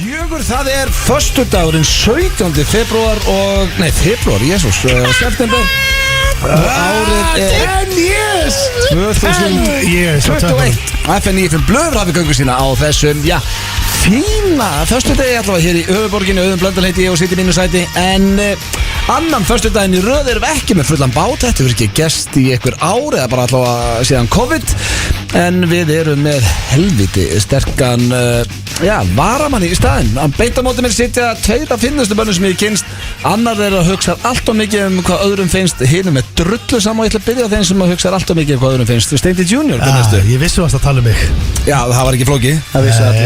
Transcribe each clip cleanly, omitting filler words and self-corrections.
4, það föstudagurinn 17. febrúar og, september. Árið 10 years 2021. FN95 Blöður hafi göngu sína á þessum, fína föstudegi allavega hér í höfuborginni. Auðun Blöndal heiti ég og sitt í mínu sæti. En annan föstudaginn í röð erum við ekki með fullan bát. Þetta verður ekki gest í einhver ár eða bara allavega síðan COVID. En við erum með helviti sterkan varamann í staðinn. Hann beint á móti mér sitja tveir af finnustu bönnum sem ég kynst. Annar er að hugsa allt of mikið hvað öðrum finnst. Hinum er drullu saman og ég ætla að byrja á þeim sem að hugsa allt of mikið hvað öðrum finnst. Steindi Junior, hvernig veistu? Ég vissi að tala um mig. Já, það var ekki flókið.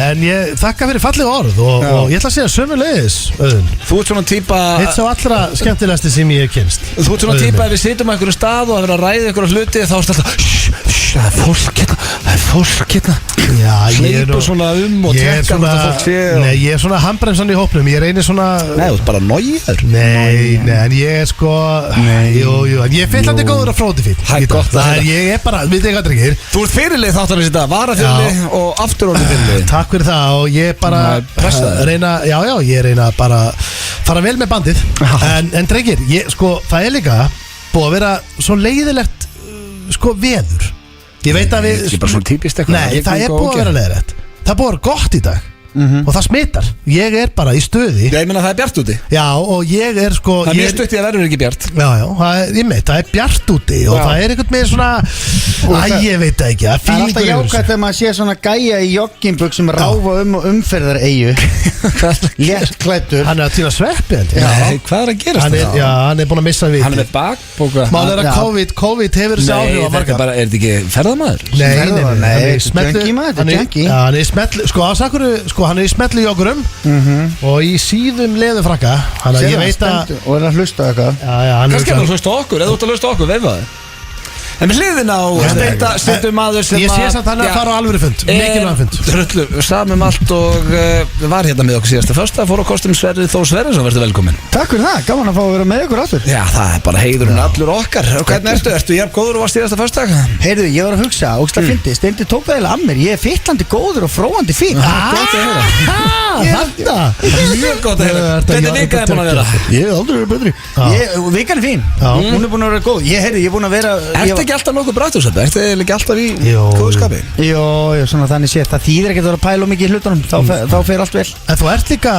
En ég þakka fyrir falleg orð og ég ætla að segja sömuleiðis, Auðun. Þú ert svona típa eitt sá allra skemmtilegasti sem ég hef kynst. Þú ert svona típa ef við sitjum á einhverju stað og að vera að ræða einhverju hluti þá ertu alltaf það er fólk hérna hleypur svona og tekka hvort að fólk sé Nei, ég er svona handbremsan í hópnum. Ég reynir svona Nei, þú ert bara nógir. Nei, en ég er sko Jú, en ég er fyllandi góður að fróti fín. Það er gott að heyra. Ég er bara, við þig að drengir. Þú ert fyrirlið þáttanins í dag, varafyrirlið og afturorðið fyrirlið. Takk fyrir það og ég bara reyna, ég reyna bara fara vel með bandið. En drengir, það er líka búið að vera svo leiðilegt veður. Ég veit að við Það er bara svona típist eitthvað. Nei, það er búið að vera leiðilegt. Það er búið að vera gott í dag og það smittar. Ég er bara í stuði. Ég meina það er bjart úti. Já, og ég er Það er mjög stutt í að verður ekki bjart. Já, það er bjart úti og það er einhvern veginn svona ég veit það ekki. Það er alltaf jákvæmt þegar maður sé svona gæja í joggingbuxum ráfa umferðareyju léttklæddur. Hann er að týna sveppi. Nei, hvað er að gerast það? Já, hann er búin að missa viti. Hann er með bakbóka. Mál er að COVID hefur þessi áhrif á marga. Nei, er þetta ekki ferðamaður? Hann er í smetlu joggurum og í síðum leðufrakka. Þannig að ég veit að og er að hlusta eitthvað. Kannski er það að hlusta okkur, eða þú ert að hlusta okkur, veifaði. En við hliðin á Steita sittum maður sem ég sé samt hann að fara á alvöru fund. Mikilvæg fund. Drullu, samum allt og var hérna með okkur síðasta fösta. Fór á kostum Sverrið Þór Sverrisson, verður velkomin. Takk fyrir það, gaman að fá að vera með ykkur aftur. Já, það er bara heiðurinn allur okkar. Og hvernig ertu jafn góður og varst síðasta fösta? Heyrðu, ég var að hugsa, ógeðslega fyndið. Steindi tók það eiginlega af mér. Ég er fyllandi góður og fróandi fín. Mjög gott að heyra. Hvernig vika er búin að vera? Ég hef aldrei verið betri. Vikan er fín. Hún er búin að vera góð. Ég er búin að vera Ertu ekki alltaf nokkuð brættusöfn? Ertu ekki alltaf í góðu skapi? Jó, svona þannig séð. Það þýðir ekki að vera að pæla mikið í hlutunum. Þá fer allt vel. En þú ert líka,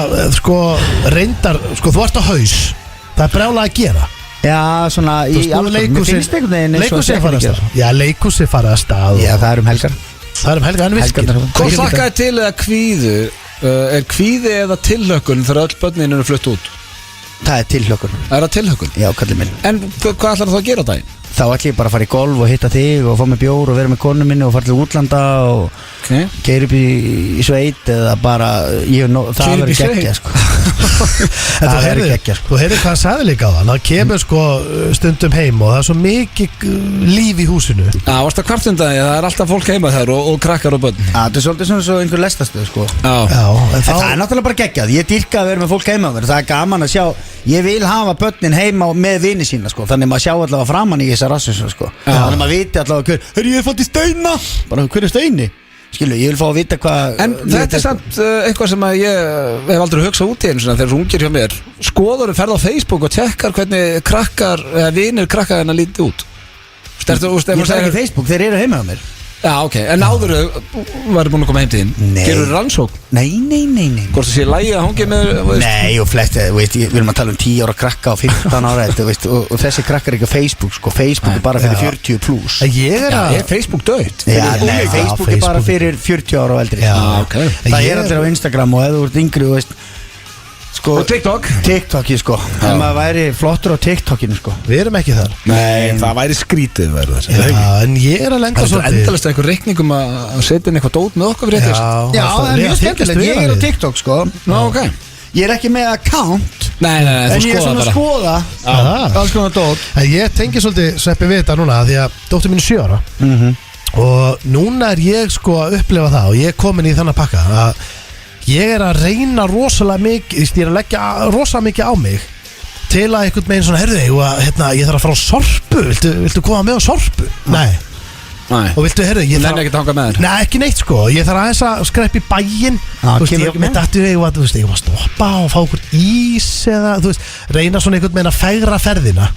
reyndar, þú ert á haus. Það er brjálað að gera. Já, svona í alveg. Mér finnst einhvern veginn eins og Leikhúsið farið að stað. Já, leikhúsið farið að stað. Já, það er helgar. Það er helgar, en virkir. Hvað hlakkaði til eða kvíðu? Er kvíði eða tilhlökkun þegar öll börnin eru flutt út? Það er tilhlökkun. Er það tilhlökkun? Já, kallið minn. En hvað ætlar það að gera á daginn? Þá ætlum ég bara að fara í golf og hitta þig og fá mig bjór og vera með konu minni og fara til útlanda og keira upp í sveit eða bara það verður geggja það verður geggja Þú heyrðir hvað hann sagði líka á það. Það kemur stundum heim og það er svo mikið líf í húsinu. Já, varst það kvartundagi, það er alltaf fólk heima þær og krakkar og börn. Það er svolítið svona svo einhver lestastuð Já, en það er náttúrulega bara geggjað. Ég dýrka að vera með fólk heima það er gaman að sjá. Ég vil hafa börnin heima með vini sína þannig maður sjá allavega framan í þessa rassu þannig maður viti allavega hver ég fótt í Steina bara hver er Steini skilu, ég vil fá að vita hvað en þetta er samt eitthvað sem að ég hef aldrei hugsað út í einu þegar þú ungir hjá mér skoður ferð á Facebook og tekkar hvernig krakkar eða vinir krakkar hennar lítið út ég fer ekki Facebook, þeir eru heima á mér. Já, ok, en áður varu búin að koma heim til þín. Gerur rannsókn? Nei. Hvort það sé lægi að hangi með Nei, og flest, við erum að tala um 10 ára krakka og 15 ára og þessi krakkar er ekki á Facebook Facebook er bara fyrir 40 plus. Er Facebook döitt? Nei, Facebook er bara fyrir 40 ára og eldri. Já, ok. Það er allir á Instagram og ef þú ert yngri, þú veist og TikToki en maður væri flottur á TikTokinu Við erum ekki þar. Nei, það væri skrítið verður. En ég er að lenda svolítið. Það er endalist einhver reikningum að setja inn eitthvað dót með okkur fyrir þetta. Já, það er mjög skemmtilegt. Ég er á TikTok ok. Ég er ekki með account. Nei, en ég er svona að skoða alls konar dót. Ég tengi svolítið sveppi við þetta núna því að dóttir mín er 7 ára og núna er ég að upplifa það og ég er komin í þannig pakka að ég er að reyna rosalega mikið, ég er að leggja rosalega mikið á mig til að einhvern veginn svona, heyrðu þig, ég þarf að fara á Sorpu, viltu koma með á Sorpu? Nei, Nei. Og viltu, heyrðu, ég Nenni ekki að hanga með þér. Nei, ekki neitt sko, ég þarf aðeins að skreppa í bæinn. Þú veist, kemur ég ekki með. með dættu ég var að stoppa og fá okkur ís eða, þú veist, reyna svona einhvern veginn að fegra ferðina.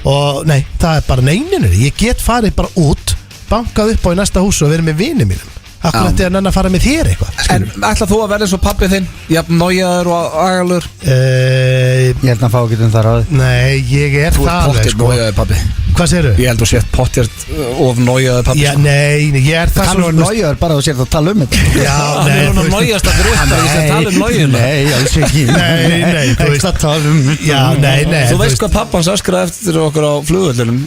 Og nei, það er bara neininu. Ég get farið bara út, bankað upp á í næsta hús og verið með vini mínum. Akkur ætti að nenn að fara með þér eitthvað. En ætlað þú að verða eins og pabbi þinn? Jafn nájaður og agalur? Ég held að hann fá ekki þar á þið. Nei, ég er Þú það ert alveg pottjart sko. nájaður pabbi. Hvað segirðu? Ég held að þú sért pottjart of nájaður pabbi. Já, nei, ég er það Hann er nájaður bara að þú sér það að tala um þetta. Já, Hann nei, er þú nú veist- nájast að fyrir upp að ég sé að tala um nájuna. Nei, alls ekki. Nei, þú veist að tala um Já, nei, Þú veist hvað pappans öskraði eftir okkur á flugvöllunum?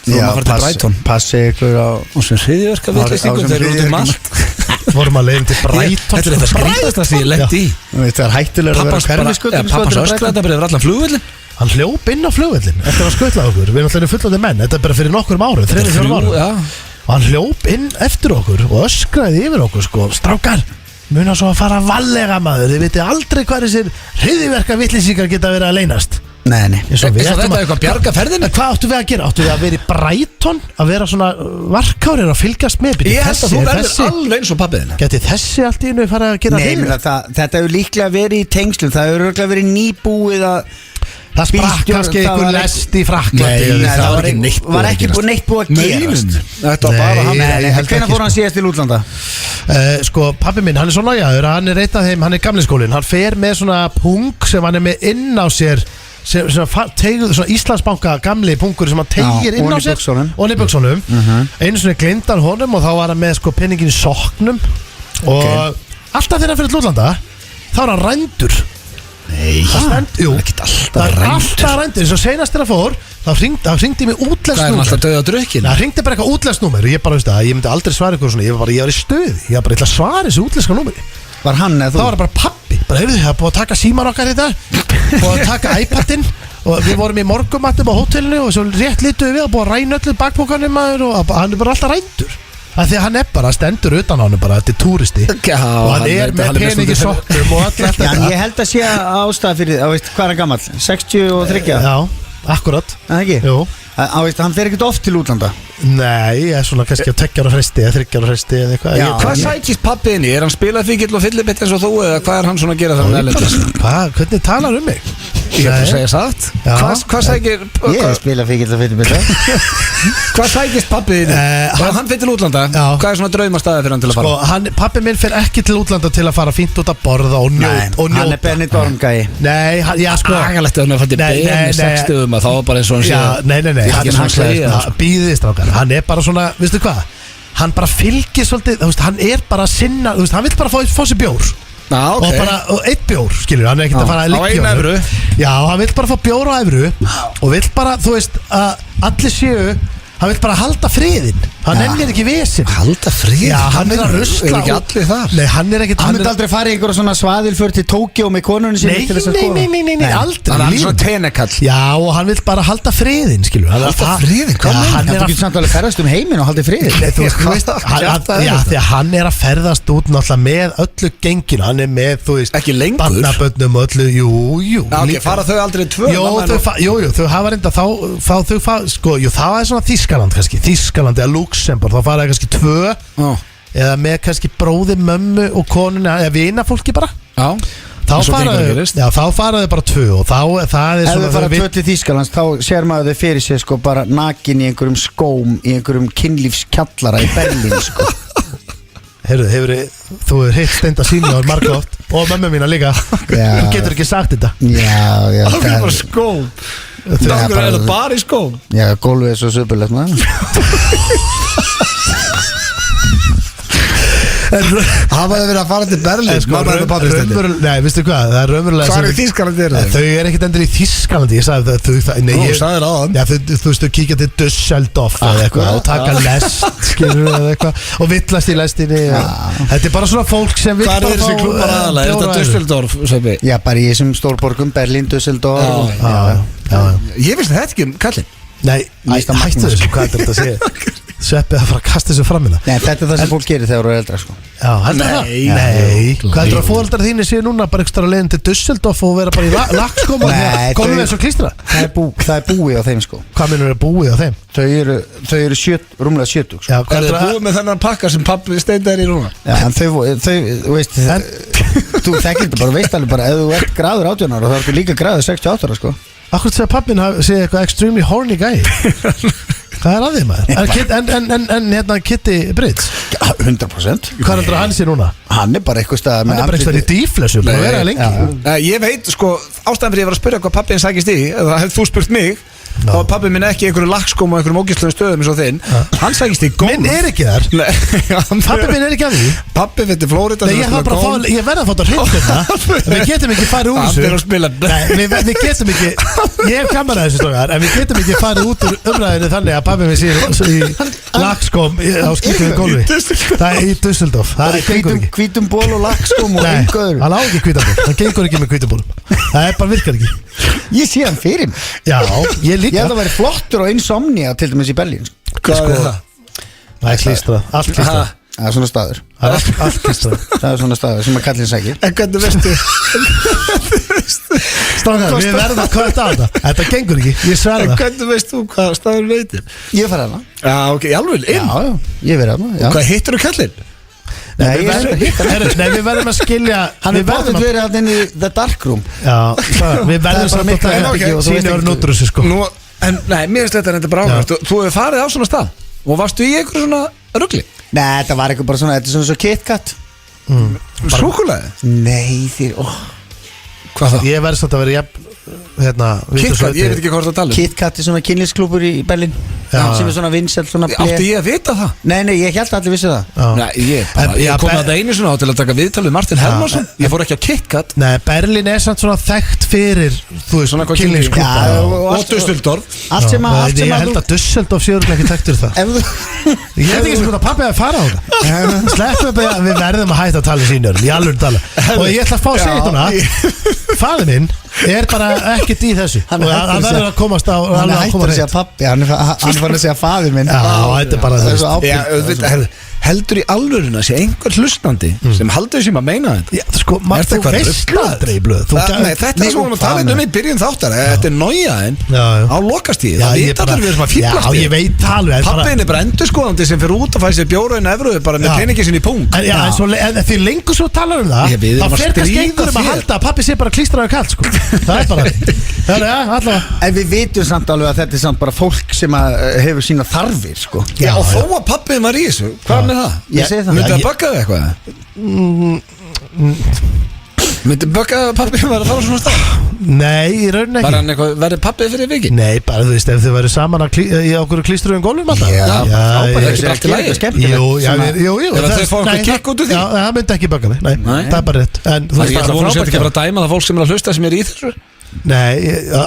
Þú Já, maður farið til Brighton. passi ykkur á. Og sem hriðjverka vitleysingum, Á sem þeir eru út um hryðjuverkum. allt. Vorum að leiðum til Brighton. Þetta er þetta skrítast að því ég lendi í. Þú veist, það er hættulega að vera Pappans hverfiskutum. öskraði þetta bara yfir allan flugvöllin. Hann hljóp inn á flugvöllin eftir að skutla okkur. Við erum alltaf fullandi menn. Þetta er bara fyrir nokkurum árum, 3-4 árum. Já. Og hann hljóp inn eftir okkur og öskraði yfir okkur sko. Strákar, muna svo að fara vallega maður. Þið viti aldrei hvað þessir hryðjuverka vitleysingar geta verið að leynast. Nei. Eins og við Eins og ættum þetta eitthvað bjarga ferðinni. En hvað áttu við að gera? Áttu við að vera í Brighton? Að vera svona varkárir að fylgjast með? Bíddu, Ég held að þú er verður alveg eins og pabbi þinn. Geti þessi allt í einu fara að gera Nei, þig? menn þetta hefur líklega verið í tengslum. Það hefur örugglega verið nýbúið að Það sprakk bílstjórn, kannski það einhver var lest í Frakklandi. Nei, það var var ekki neitt búið var að ekki gerast. neitt búið að gerast. Þetta var bara hann. Nei, held hvernig ekki, fór hann síðast til útlanda? Sko, pabbi minn, hann er svo nájaður að hann er eitt af þeim, hann er gamli skólinn. Hann fer með svona pung sem hann er með inn á sér svona Íslandsbanka gamli pungur sem hann tegir Já, inn á ofan í sér buxunum. og í buxunum. Einu svona glindan honum og þá var hann með sko penningin í sokknum og alltaf þegar hann fyrir til útlanda þá er hann rændur. Nei, Jú, ekkert alltaf það er rændur. alltaf rændur. Eins og seinast þegar hann fór þá hringdi mig útlenskt Hvað er hann númer. alltaf döð á drukkinu? Það hringdi bara eitthvað útlenskt númer og ég bara veist að ég myndi aldrei svara ykkur svona. Ég var í stöði, ég var bara ætla að svara þessu útlenska númeri. Var hann eða Það þú? var bara pappi, bara heyrðu þið, það er búið að taka síman okkar í dag, búið að taka iPadinn og við vorum í morgumattum á hótelinu og svo rétt litum við og búið að ræna öllu bakbókanum maður og hann er bara alltaf rændur. Það því að hann er bara stendur utan á hann bara, þetta er túristi Já, og hann er með peningi sokknum og allt Já, þetta. en ég held að sé ástæða fyrir það, veist, hvað er hann gamall? 63? Já, akkurat. Það ekki? Jú. Veist, hann fer ekkert oft til útlanda. Nei, ég er svona kannski að 2 ára fresti eða 3 ára fresti eða eitthvað. Já. Hvað sækist pabbi þinn í? Er hann spilafíkill og fyllibitt eins og þú eða hvað er hann svona að gera þannig erlendis? Hvernig talar um mig? Ég er bara að segja satt. Já. Hvað sækir Ég spila fyrir það fyrir mig. Hvað sækist pabbi þinn? Hann fyrir til útlanda. Já. Hvað er svona draumastæði fyrir hann til að Sko, fara? pappi minn fer ekki til útlanda til að fara fínt út að borða og njóta. Hann er Benidorm gæi. Nei, já sko. Agalegt að hann er fættið Nei, bein nei, í 60 að þá var bara eins og hann sé Já, nei, Ég er ekki svona að segja það, sko. Býðið strákar, hann er bara svona, veistu hvað? Hann bara fylgir svolítið, þú veist, hann er bara að sinna, þú veist, hann vill bara fá sér bjór Já, ok. og bara, og 1 bjór, skilur, hann er ekkert að fara að Á liggja einu evru. Já, hann vill bara fá bjór á evru og vill bara, þú veist, að allir séu, hann vill bara halda friðinn, hann ennir ekki vesinn. Halda frið? Já, hann er að rusla Er ekki og- allir þar? Nei, hann er ekkert, Hann myndi aldrei fara í einhverja svona svaðilför til Tókjó með konunni sinni til þess að skoða. Nei, aldrei Hann í er lífinu. svona tenekall. Já, og hann vill bara halda friðinn, skilur. Halda friðinn? Hvað meinar? Hann Þú er að getur samt alveg ferðast um heiminn og haldið friðið. Þú veist, Kjaftaði já, þetta? því að hann er að ferðast út náttúrulega með öllu genginu, hann er með, þú veist, Ekki lengur? barnabönnum og öllu, jú Já, ok, líka. fara þau aldrei tvö? Jú, mamma þau, og- jú, þau hafa reynda sko, jú, það er svona Þískaland kannski, Þískaland eða Luxemburg, þá fara það kannski 2 Já. eða með kannski bróði, mömmu og konuna, eða vina fólki bara Já. þá Eins og fara gengur og þau, gerist. já, þá fara þau bara 2 og þá, það er Ef svona þau fara þau tvö til Þýskalands þá sér maður þau fyrir sér sko bara nakin í einhverjum skóm í einhverjum kynlífskjallara í Berlín sko. Heyrðu, þú hefur hitt Steinda Senior margótt og mömmu mína líka. Já. Þú getur ekki sagt þetta. Já, Það er bara skóm. Það er það bara í skóm. Já, gólfið er svo söpulegt maður. Hafa þau verið að fara til Berlín Sko, mamma og pabbi stendur. nei, veistu hvað, það er raunverulega Hvað er í Þýskalandi er það? Þau er ekkert endur í Þískalandi. Ég sagði nei, Þú sagðir áðan. Já, þú veist, þau kíkja til Düsseldorf eða eitthvað og taka lest, skilur eða eitthvað og villast í lestinni Þetta er bara svona fólk sem vill Hvað bara er þessi klubbar aðalega? Er bjór þetta og Düsseldorf, Sveppi? Já, bara í þessum stórborgum Berlín, Düsseldorf Já. Ég vissi þetta ekki um kallinn. Nei, Æsta hættu Magnús. þessu, hvað er þetta að segja? Sveppið að fara að kasta þessu fram minna. Nei, þetta er það sem fólk gerir þegar þú eru eldra sko. Já, heldur það? Nei. Hvað heldur að fóreldrar þínir séu núna bara ekstra leiðin til Düsseldorf og vera bara í lakskóma Nei, komum við eins og klístra? Það er búið á þeim sko. Hvað minnur er búið á þeim? Þau eru rúmlega 70 sko. Já, Er þið búið með þennan pakka sem pappi steindar í núna? Já, en þau veist þú þekkir þetta bara, veist alveg bara ef þú ert graður 18 ára þá ertu líka graður 68 ára sko. Akkur segja pappin sé eitthvað extremely horny guy. Hvað er að því maður? En hérna Kitty Brits 100%. Hvað heldur að hann sé núna? Hann er bara eitthvað stað Hann er bara eitthvað í dýflessu, bara verið að lengi. Ég veit, sko, ástæðan fyrir ég var að spyrja hvað pappiðin sækist í, eða hefði þú spurt mig, þá var pappi minn ekki í einhverju lakskóm og einhverjum ógæstlegu stöðum eins og þinn. Hann sækist í golf. Minn er ekki þar. Pappi minn er ekki að því. Pappi fyrir Flórida. Nei, ég verði að fá þetta hreint þetta. Við getum ekki farið úr Hann þessu. fyrir að spila. Nei, við getum ekki. Ég hef kamerað þessu stókar, en við getum ekki farið út úr umræðinu þannig að pappi minn sé í lakskóm á skiptum golfi. Það er í Düsseldorf. Það gengur ekki. hvítum ból og lakskóm og Nei, einhverjum. hann á ekki hvítaból. Hann gengur ekki með hvítabólum. Það er bara virkar ekki. Ég sé hann fyrir mig. Já, ég Ég líka. held að vera flottur og Insomnia til dæmis í Berlín sko. Hvað er það? Það er klístrað, allt klístrað. Það er svona staður. Það er allt klístrað. Það er svona staður sem að kallin sækir. En hvernig veistu? Strákar, við verðum að kvötta á þetta. Þetta gengur ekki, ég En sverða. hvernig veist þú hvað staður veitir? Ég fara hana. Já, ok, í alveg, inn. Ég verði hana. Já. Hvað hittir þú kallinn? Nei, ég er að hitta hann. Nei, við verðum að skilja. Hann við er verðum báðið að- verið hann inn í The Dark Room. Já, við verðum bara samt miklu að herbergi og þú veist síni ekki- orðin út úr þessu sko. Nú, en nei, mér finnst þetta bara áhverjast. Þú hefur farið á svona stað og varstu í einhverju svona rugli? Nei, þetta var eitthvað bara svona, þetta er svona svo KitKat. Súkulæði? Nei, Hvað það? Ég verði samt að vera jafn hérna, KitKat, ég veit ekki hvað það tala um. KitKat er svona kynlífsklúbur í Berlín. Já. Sem er svona vinsælt, svona Átti ég að vita það? Nei, ég held að allir vissi það. Já. Nei, ég Já, kom Ber- að það einu svona á til að taka viðtal við Martin Hermansson. Ég fór ekki á KitKat. Nei, Berlín er samt svona þekkt fyrir þú veist, Svona hvað kynlífsklúbba. Já, Og Düsseldorf. Allt sem að Ég held að Düsseldorf séur ekki þekkt fyrir það. Ef þú Ég held ekki sem að pappi að fara á það. Sleppum bara, við verðum að hætta að tala í sínur. Ég alveg tala. Og ég ætla að fá að segja þetta. Faðir minn er bara ekkert í þessu. Hann Og er hann hættur að verður segja- að komast á. Hann er alveg að koma hættur að segja hreint. pappi. Hann er fann að segja faðir minn. Já, þetta er bara Það þú er svo veist. Já, ábyrgt. auðvitað, heldur í alvöruna sé einhver hlustandi sem haldur sem að meina þetta. Já, sko, Er þú þetta eitthvað veist ruglað? aldrei í blöð. Nei, þetta er svona að tala um í byrjun þáttar. Þetta er nójaðinn Já, já. á lokastíð. Já, Það ég vita allir við erum að Já, fýblast ég veit það alveg. en bara- Pappin er bara endurskoðandi sem fyrir út að fæ sér bjóra inn efruðu bara með Já. peningi sinni í pung. En, já, en því lengur svo talar um það Ég, við þá erum að fer kannski stríða einhverjum að þér. halda að pappi sé bara klístraður kall sko. Það er bara Það er allavega En við vitum samt alveg að þetta er samt bara fólk sem að hefur sína þarfir sko. Já, og þó að pappin var í þessu, hvað með það? Ég segi það. Myndi Já, það ég- baka þig eitthvað? Myndi baka þig að pappin var að fara á svona stað? Nei, í rauninni Var ekki hann eitthvað, verið pappið fyrir vikið? Nei, bara þú veist, ef þið væri saman í okkur klístruðum gólfum alltaf Já, frábært, ég- ekki bara allt í lagi. Jú, já, jú Ef að þau fá einhver nei, kick út úr því? Já, það myndi ekki baka mig, nei, Nei. það er bara rétt En þú Það veist, ég ætla að vona sér ekki að fara að dæma það fólk sem er að hlusta sem er í þessu. nei,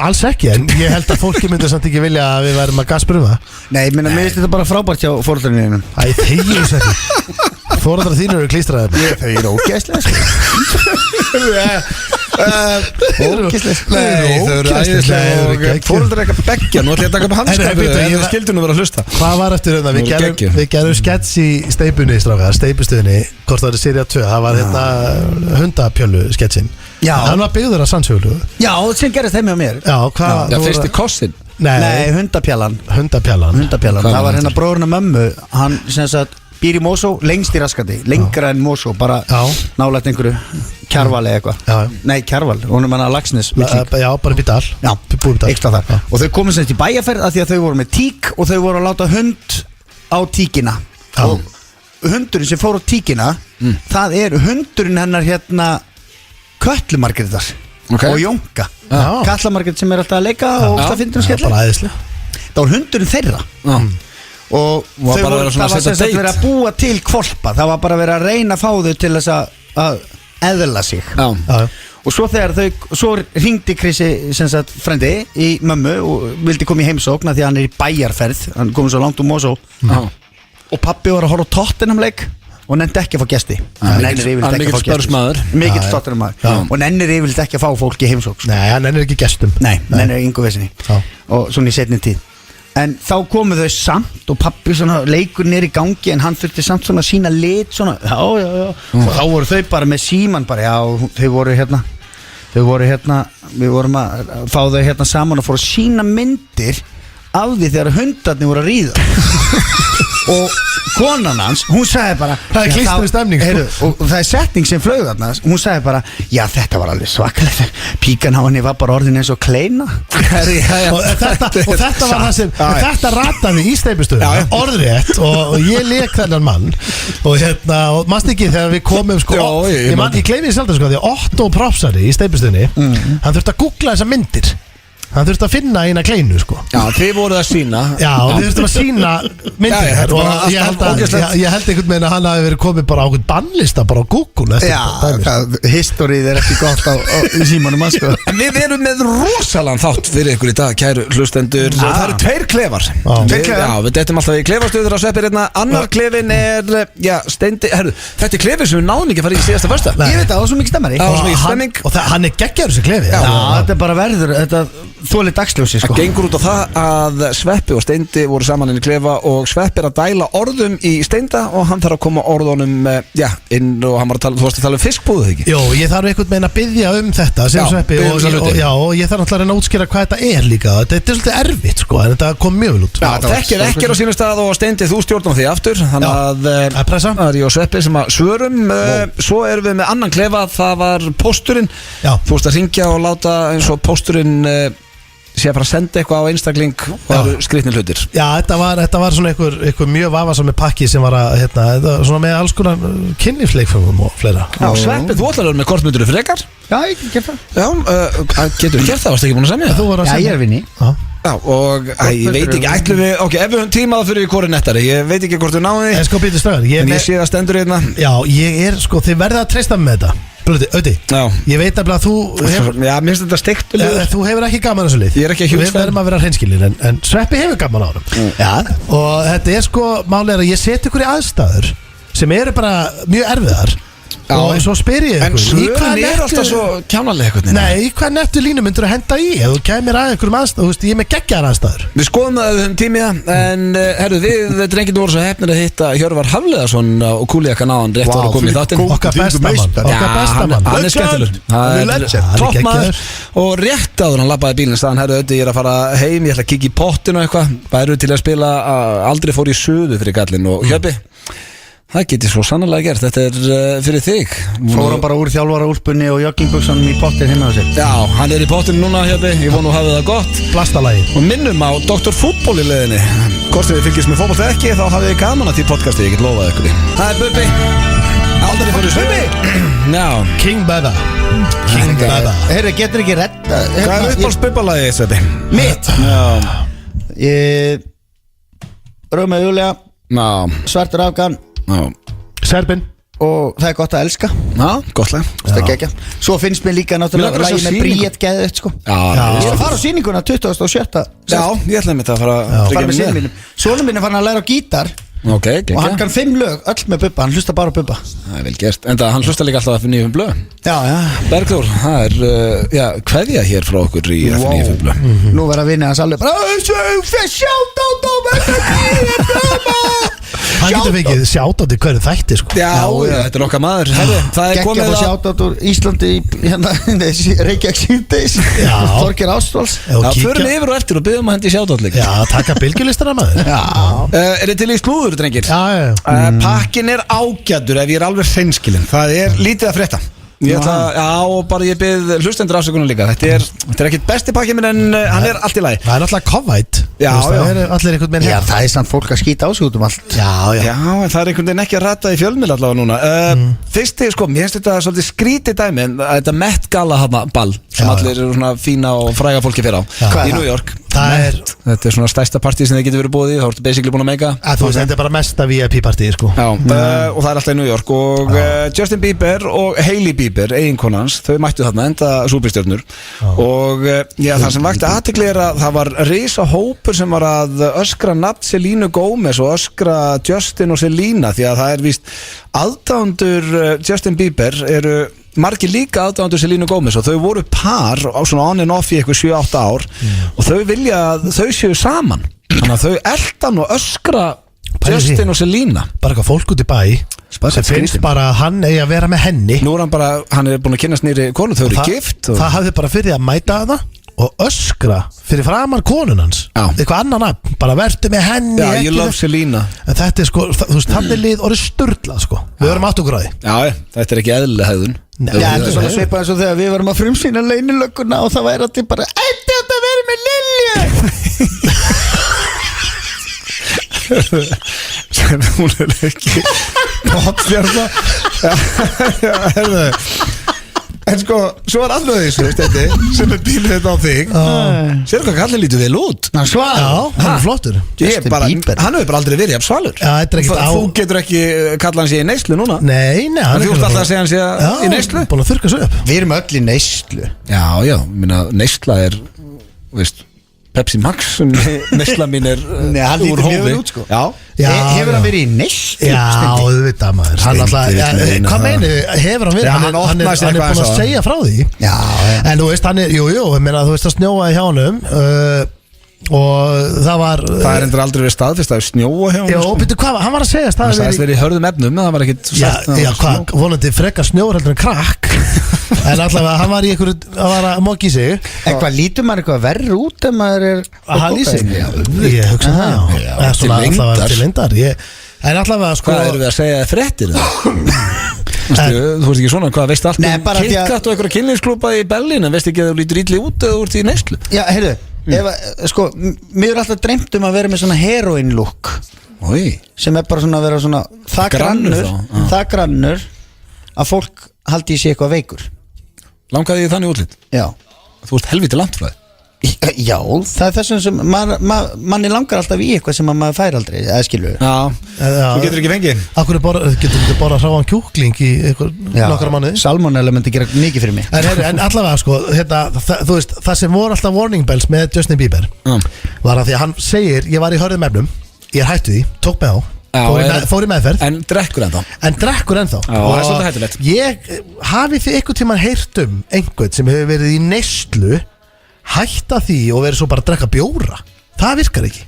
alls ekki En ég held að fólki myndi samt ekki vilja að við værum að gasbruma Nei, ég minna, mér finnst þetta bara frábært hjá fóröldarinn. Æ, þegi þess ekki Fórældrar þínir eru klístraðir Þau eru ógeðslega sko. Ógeðslega Nei, þau eru æðislega og fóröldrar eitthvað beggja. Nú ætla ég að taka upp handskapið Nei, en ég- það skildur nú vera að hlusta. Hvað var eftir þetta? Voru geggjuð. Við gerum skets í steipunni strákar, steipustuðinni, hvort það er seria 2 Það var hérna hundapjölu sketsin Já. Hann var byggður að sannsöglu Já, sem gerist þeim hjá mér. Já, hvað? Já, þú fyrst í voru- kossin. Nei, hundapjallan. Hundapjallan Hundapjallan, Hvað það var var hérna þetta? bróðurinn af mömmu. Hann sem sagt býr í Mosó, lengst í Raskati. Lengra en Mosó, bara Já. nálægt einhverju Kjarval eða eitthvað. Já. Nei, Kjarval, hún er manna Laxnes milling. Já, bara upp í dal Já, Búið í dal eitthvað þar. Já. Og þau komið semst í bæjarferð af því að þau voru með tík og þau voru að láta hund á tíkina. Já. Og hundurinn sem fór á tíkina, það er hundurinn hennar hérna Kötlumargrétar Ok. og Jónka. Já. Kallamargrét sem er alltaf að leika og Já. það finnir um Það er skellin. bara æðislega Það var hundurinn þeirra. Já. Og Var þau bara voru, verið svona það var að sem setja sagt verið date. að búa til kvolpa. Það var bara verið að reyna að fá þau til þess að eðla sig. Já. Já, Og svo þegar svo hringdi Krissi sem sagt frendi í mömmu og vildi koma í heimsókn af því að hann er í bæjarferð, hann komið svo langt Mosó. Já. Og pappi var að horfa á Tottenham-leik og nefndi ekki að fá gesti. Hann nennir yfirleitt hann er ekki að fá mikill Spurs-maður. gesti. Mikill Já, já. Tottenham-maður. Já. Og nennir yfirleitt ekki að fá fólk í heimsókn. Nei, hann ennir ekki gestum Nei, nennir yngu vesinni. Já. Og svona í setni tíð. En þá komu þau samt og pappi svona leikurinn í gangi en hann þurfti samt svona sína lit svona, já og þá voru þau bara með síman bara, já, þau voru hérna við vorum að fá þau hérna saman og fóru að sína myndir af því þegar hundarnir voru að ríða og konan hans, hún sagði bara það er klístri stemning og það er setning sem flög þarna, hún sagði bara já, þetta var alveg svakalegt, píkan á henni var bara orðin eins og kleina og þetta var það sem þetta rataði í steypistöðu orðrétt og ég leik þennan mann og mannst ekki þegar við komum sko, ég gleymi því sjálf sko, því Otto Propsari í steypistöðunni hann þurfti að googla þessar myndir hann þurfti að finna eina kleinu sko. Já, þið voruð að sína. Já, við þurftum að sína myndir og ég held einhvern veginn að hann hafi verið komið bara á einhvern bannlista bara á Google. Já, historið er ekki gott í símanum að sko. En við erum með rosalan þátt fyrir ykkur í dag, kæru hlustendur. Það eru 2 klefar. Já, við dettum alltaf í klefastöður á Sveppi hérna. Annar klefin er, já, Steindi, herru, þetta er klefin sem við náðum ekki að fara í síðasta fösta. Ég veit það, það var svo mikið stemmari. Og hann er geggjaður þessi klefi. Já, þetta er bara verður, þetta þóli dagsljósi sko. Það gengur út á það að Sveppi og Steindi voru saman inn í klefa og Sveppi er að dæla orðum í Steinda og hann þarf að koma orðunum inn og hann var að tala, þú varst að tala um fiskbúðu ekki? Jó, ég þarf einhvern veginn að biðja um þetta sem Sveppi og ég þarf náttúrulega að útskýra hvað þetta er líka, þetta er svolítið erfitt sko, en þetta kom mjög vel út. Þekkir ekkert á sínum stað og Steindi þú stjórnum því aftur, þannig að það er ég og Sveppi sem að svörum. Svo erum við með annan klefa, það var pósturinn. Þú veist að ringja og láta eins og pósturinn sé að fara að senda eitthvað á einstakling og það eru skrýtnir hlutir. Já, þetta var svona einhver mjög vafasami pakki sem var að, svona með alls konar kynlífsleikfengum og fleira. Já, Sveppi, þú ætlar að vera með kortmyndur frekar? Já, ég get það. Já, getur þú gert það, varst ekki búin að semja? Já, ég er vinni. Já, og ég veit ekki, ætlum við, ok, ef við höfum tíma þá fyrir við hvori nettari, ég veit ekki hvort við náðum því. En sko, Pítur Stöðar, en ég sé það stendur hérna. Já, ég er, sko, þið verða að treysta með þetta. Öti, ég veit að þú já, mér finnst þetta steikt þú hefur ekki gaman þessu lið ég er ekki að hjúst við verðum að vera hreinskilir en Sveppi hefur gaman á hann og þetta er sko málega að ég seti ykkur í aðstæður sem eru bara mjög erfiðar og svo spyr ég en svörin er alltaf svo kjánalega nei, í hvað nettu línu myndur að henda í ef þú kemur að einhverjum aðstæður ég er með geggjaðar aðstæður við skoðum það um tímiða en herru við drengirnir voru svo hefnir að hitta Hjörvar Hafleðarsson og Kúliakan áðan rétt voru að koma í þáttinn okkar bestamann hann er skemmtilegur toppmaður og rétt áður hann labbaði bílinn staðan herru ég er að fara heim ég ætla að kikka í pottin og eitthvað væru til að spila aldrei fór í suðu fyrir gallin og Hjöppi það getur svo sannlega gert, þetta er fyrir þig Fór hann bara úr þjálfara úlpunni og joggingbuxanum í pottin hérna á sér Já, hann er í pottinu núna Hjöppi, ég vonu að hafa það gott Blastalagi Og minnum á Dr. Fútból í leiðinni Hvort sem þið fylgjast með fótból ekki þá hafið þið gaman að því podcasti, ég get lofað ykkur Það er Bubbi Aldrei fór í Bubbi Já, King Bubba King Bubba Herri, getur ekki redda Hvað er uppáhalds Bubbalagi, Sveppi? Mitt Rómeó og Júlía Svartur Afgan Serbin og það er gott að elska gott lag Svo finnst mér líka náttúrulega lagi með Bríett geðið sko. Ég er að fara á sýninguna 27. Já, ég ætlaði með það að fara með sinni mínum Sónum minn er farin að læra á gítar og hann kann 5 lög, öll með Bubba hann hlusta bara á Bubba Það er vel gert, en hann hlusta líka alltaf fyrir nýjum blöð Bergþór, það er kveðja hér frá okkur í nýjum blöð Nú verður að vinna hans alveg bara sjátt á Bubba Hann getur fengið sjátátt í hverju þætti sko. Já, þetta er okkar maður Það er komið að sjátátt úr Íslandi Reykjavík síðdeis Þorgeir Ástráls Förum yfir og eftir og byggjum að hendi sjátátt líka Já, taka bylgjulistana maður Er þið til í slúður, drengir? Já Pakkin er ágætur ef ég er alveg hreinskilinn Það er lítið að frétta og bara ég bið hlustendur afsökunum líka Þetta er ekkit besti pakki minn en hann er allt í lagi Það er náttúrulega COVID Það er allir einhvern veginn Já, það er samt fólk að skýta á sig út um allt Já, en það er einhvern veginn ekki að rata í fjölmiðl allavega núna Fyrst, sko, mér finnst þetta svolítið skrítið dæmi en þetta Met Gala ball sem allir eru svona fína og fræga fólki fyrir á í New York Þetta er svona stærsta partí sem þið getur verið búið í þá ertu basically búin að meika Þetta er bara mesta VIP partíð sko. og það er alltaf í New York og Justin Bieber og Hailey Bieber eiginkonans, þau mættu þarna enda súperstjörnur og það sem vakti athygli er að það var risa hópur sem var að öskra nafn Selínu Gómez og öskra Justin og Selína því að það er víst aðdáendur Justin Bieber eru margir líka aðdáendur Selínu Gómez og þau voru par á svona on and off í eitthvað 7-8 ár og þau vilja að þau séu saman Þannig að þau eldan og öskra Pæli því. Justin og Selena. Bara eitthvað fólk út í bæ sem finnst bara að hann eigi að vera með henni. Nú er hann er búin að kynast nýri konu. Þau eru gift Það hafði bara fyrir að mæta það og öskra fyrir framan konun hans. Eitthvað annan nafn, bara vertu með henni. Já, you love Selena. En þetta er sko, þú veist, þannig lið orðið sturlað sko. Við verum átt okkur á því. Já, þetta er ekki eðlileg hegðun. Já, þetta er svona svipað eins og þegar við varum að frumsýna leynilögguna og það væri allir bara Þetta verið með Lilju Sem hún er ekki popstjarna. Já, herðu. En sko, svo er alveg þessu stætti sem er bílið þetta á þig. Sér hvað kallið lítur vel út. Já, hann er flottur. Hann hefur bara aldrei verið jafn svalur. Já, þetta er ekkert á. Þú getur ekki kallað hann sé í neyslu núna. Nei, hann Þú ert alltaf að segja hann sé í neyslu. Búin að þurrka svo upp. Við erum öll í neyslu. Já, minna, neysla er, veist, Pepsi Max, neysla mín er Nei, hann lítur mjög vel út sko. Hefur hann verið í neyslu? Já, þú veit það maður. Hvað meini, hefur hann verið? Hann er búin að segja frá því. Já. En þú veist, hann er, ég meina, þú veist að snjóaði hjá honum og það er endur aldrei verið staðfist að snjóa hjá honum. Já, og byrju hvað, hann var að segja það sagðist verið í hörðum efnum, en það var ekkit Já, hvað, vonandi frekar snjór heldur en krakk. En allavega, hann var í einhverju, hann var að móki í sig. Eitthvað lítur maður eitthvað verri út ef maður er að hann í sig? Ég hugsa það, já. Svona allavega til leyndar. En allavega, sko Hvað eru við að segja fréttir? Þú veist ekki svona, hvað veist allt KitKat og einhverja kynlífsklúpa í Berlín en veist ekki að þú lítur ítli út eða þú ert í neyslu? Já, heyrðu, sko, mér er alltaf dreymt að vera með svona heroin look sem er bara svona að vera svona það grannur að fólk haldi í sig eitthvað veikur. Langaði þið þannig útlit? Já. Þú ert helviti langt frá þið? Já, það er þessum sem manni langar alltaf í eitthvað sem maður fær aldrei, eða skilur. Þú getur ekki fengið. Akkur getur þú bara hráðan kjúkling í nokkra mánuði? Salmonella myndi gera mikið fyrir mig. En allavega sko, þú veist, það sem voru alltaf warning bells með Justin Bieber var að því að hann segir, ég var í hörðum efnum, ég er hættu því, tók mig á fór í meðferð. En drekkur ennþá. Og það er svolítið hættulegt. Hafið þið einhvern tímann heyrt einhvern sem hefur verið í neyslu hætta því og verið svo bara að drekka bjóra? Það virkar ekki.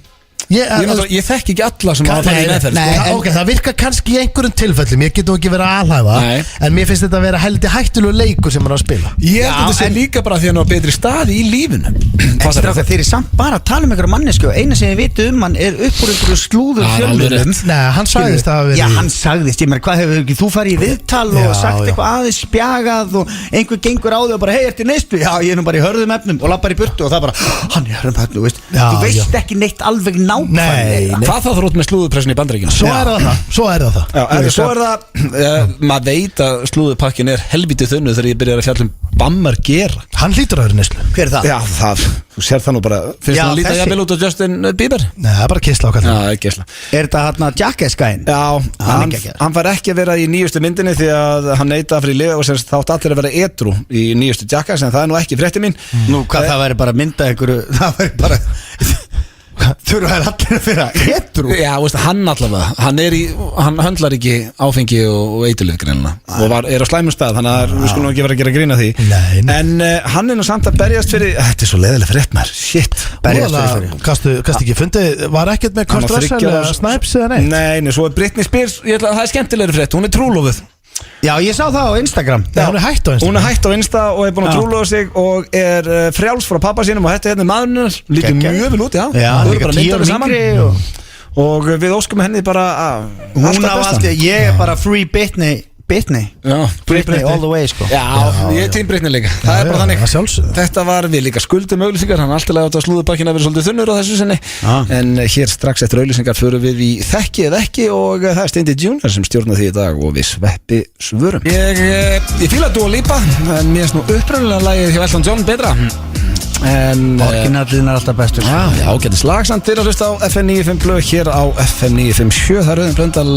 Ég þekki ekki alla sem að fara í meðferð. Ok, það virkar kannski í einhverjum tilfellum. Ég getum ekki verið að alhæfa. En mér finnst þetta að vera heldur hættulegu leikur sem hann á að spila. Ég held að þetta sé líka bara því að hann á betri staði í lífinu. Þeir eru samt bara að tala um einhverja mannesku og eina sem ég viti hann er upp úr einhverju slúður fjölmiðlum. Nei, hann sagðist að Já, hann sagðist, ég meina, hvað hefur ekki þú farið í viðtal og sagt eitthvað aðeins spjagað og einhver gengur á þig og bara hei, ertu í neyslu? Já, ég er nú bara í hörðum efnum og lappar í burtu og það bara hann er í hörðum efnum, þú veist ekki neitt alveg nákvæmlega. Hvað þá þú út með slúðupressin í Bandaríkjunum? Svo er það. Maður veit að slúðupakkin er helvítið þunnu þegar ég byrjar að fjalla Bammar gera. Hann hlýtur að vera neyslu. Hver er það? Já, þú sér það nú bara. Finnst það að líta jafnvel út á Justin Bieber? Nei, það er bara kysla á kallum. Já, kysla. Er þetta hérna Jackass-gæinn? Já, hann fær ekki að vera í nýjustu myndinni því að hann neita að fyrir liða og semst þátt allir að vera edru í nýjustu Jackass en það er nú ekki frétti mín. Nú, hvað það væri bara mynda einhverju, það væri bara þurfa þær allir að vera edru. Já, veist, hann allavega, hann höndlar ekki áfengi og eiturlyf greinlega og er á slæmum stað, þannig að við skulum ekki vera að gera grín að því. Nei. En hann er nú samt að berjast fyrir, þetta er svo leiðileg frétt maður, shit. Berjast fyrir. Kastu ekki fundið, var ekkert með Kurt Russell eða Snipes eða neitt? Nei, svo er Britney Spears, það er skemmtilegri frétt, hún er trúlofuð. Já, ég sá það á Instagram. Já, hún er hætt á Insta. Hún er hætt á Insta og er búin að trúlofa sig og er frjáls frá pappa sínum og þetta er maðurinn, lítur mjög vel út, já. Já, líka 10 ára yngri og við óskum henni bara hún á allt, ég er bara free Britney Britney all the way sko. Já, ég er tím Britney líka. Það er bara þannig. Þetta var við líka skuldum auglýsingar. Hann alltaf átt að slúðubakkinn að vera svolítið þunnur á þessu sinni. En hér strax eftir auglýsingar förum við í þekki eða ekki og það er Steindi Junior sem stjórnar því í dag og við Sveppi svörum. Ég fíla Dua Lipa en mér er nú upprunalega lagið hjá Elton John betra. Orginallin er alltaf bestur. Já, getur slagsamt fyrir að hlusta á FM 95 blöð hér á FM 957. Það er Rauðin Blöndal,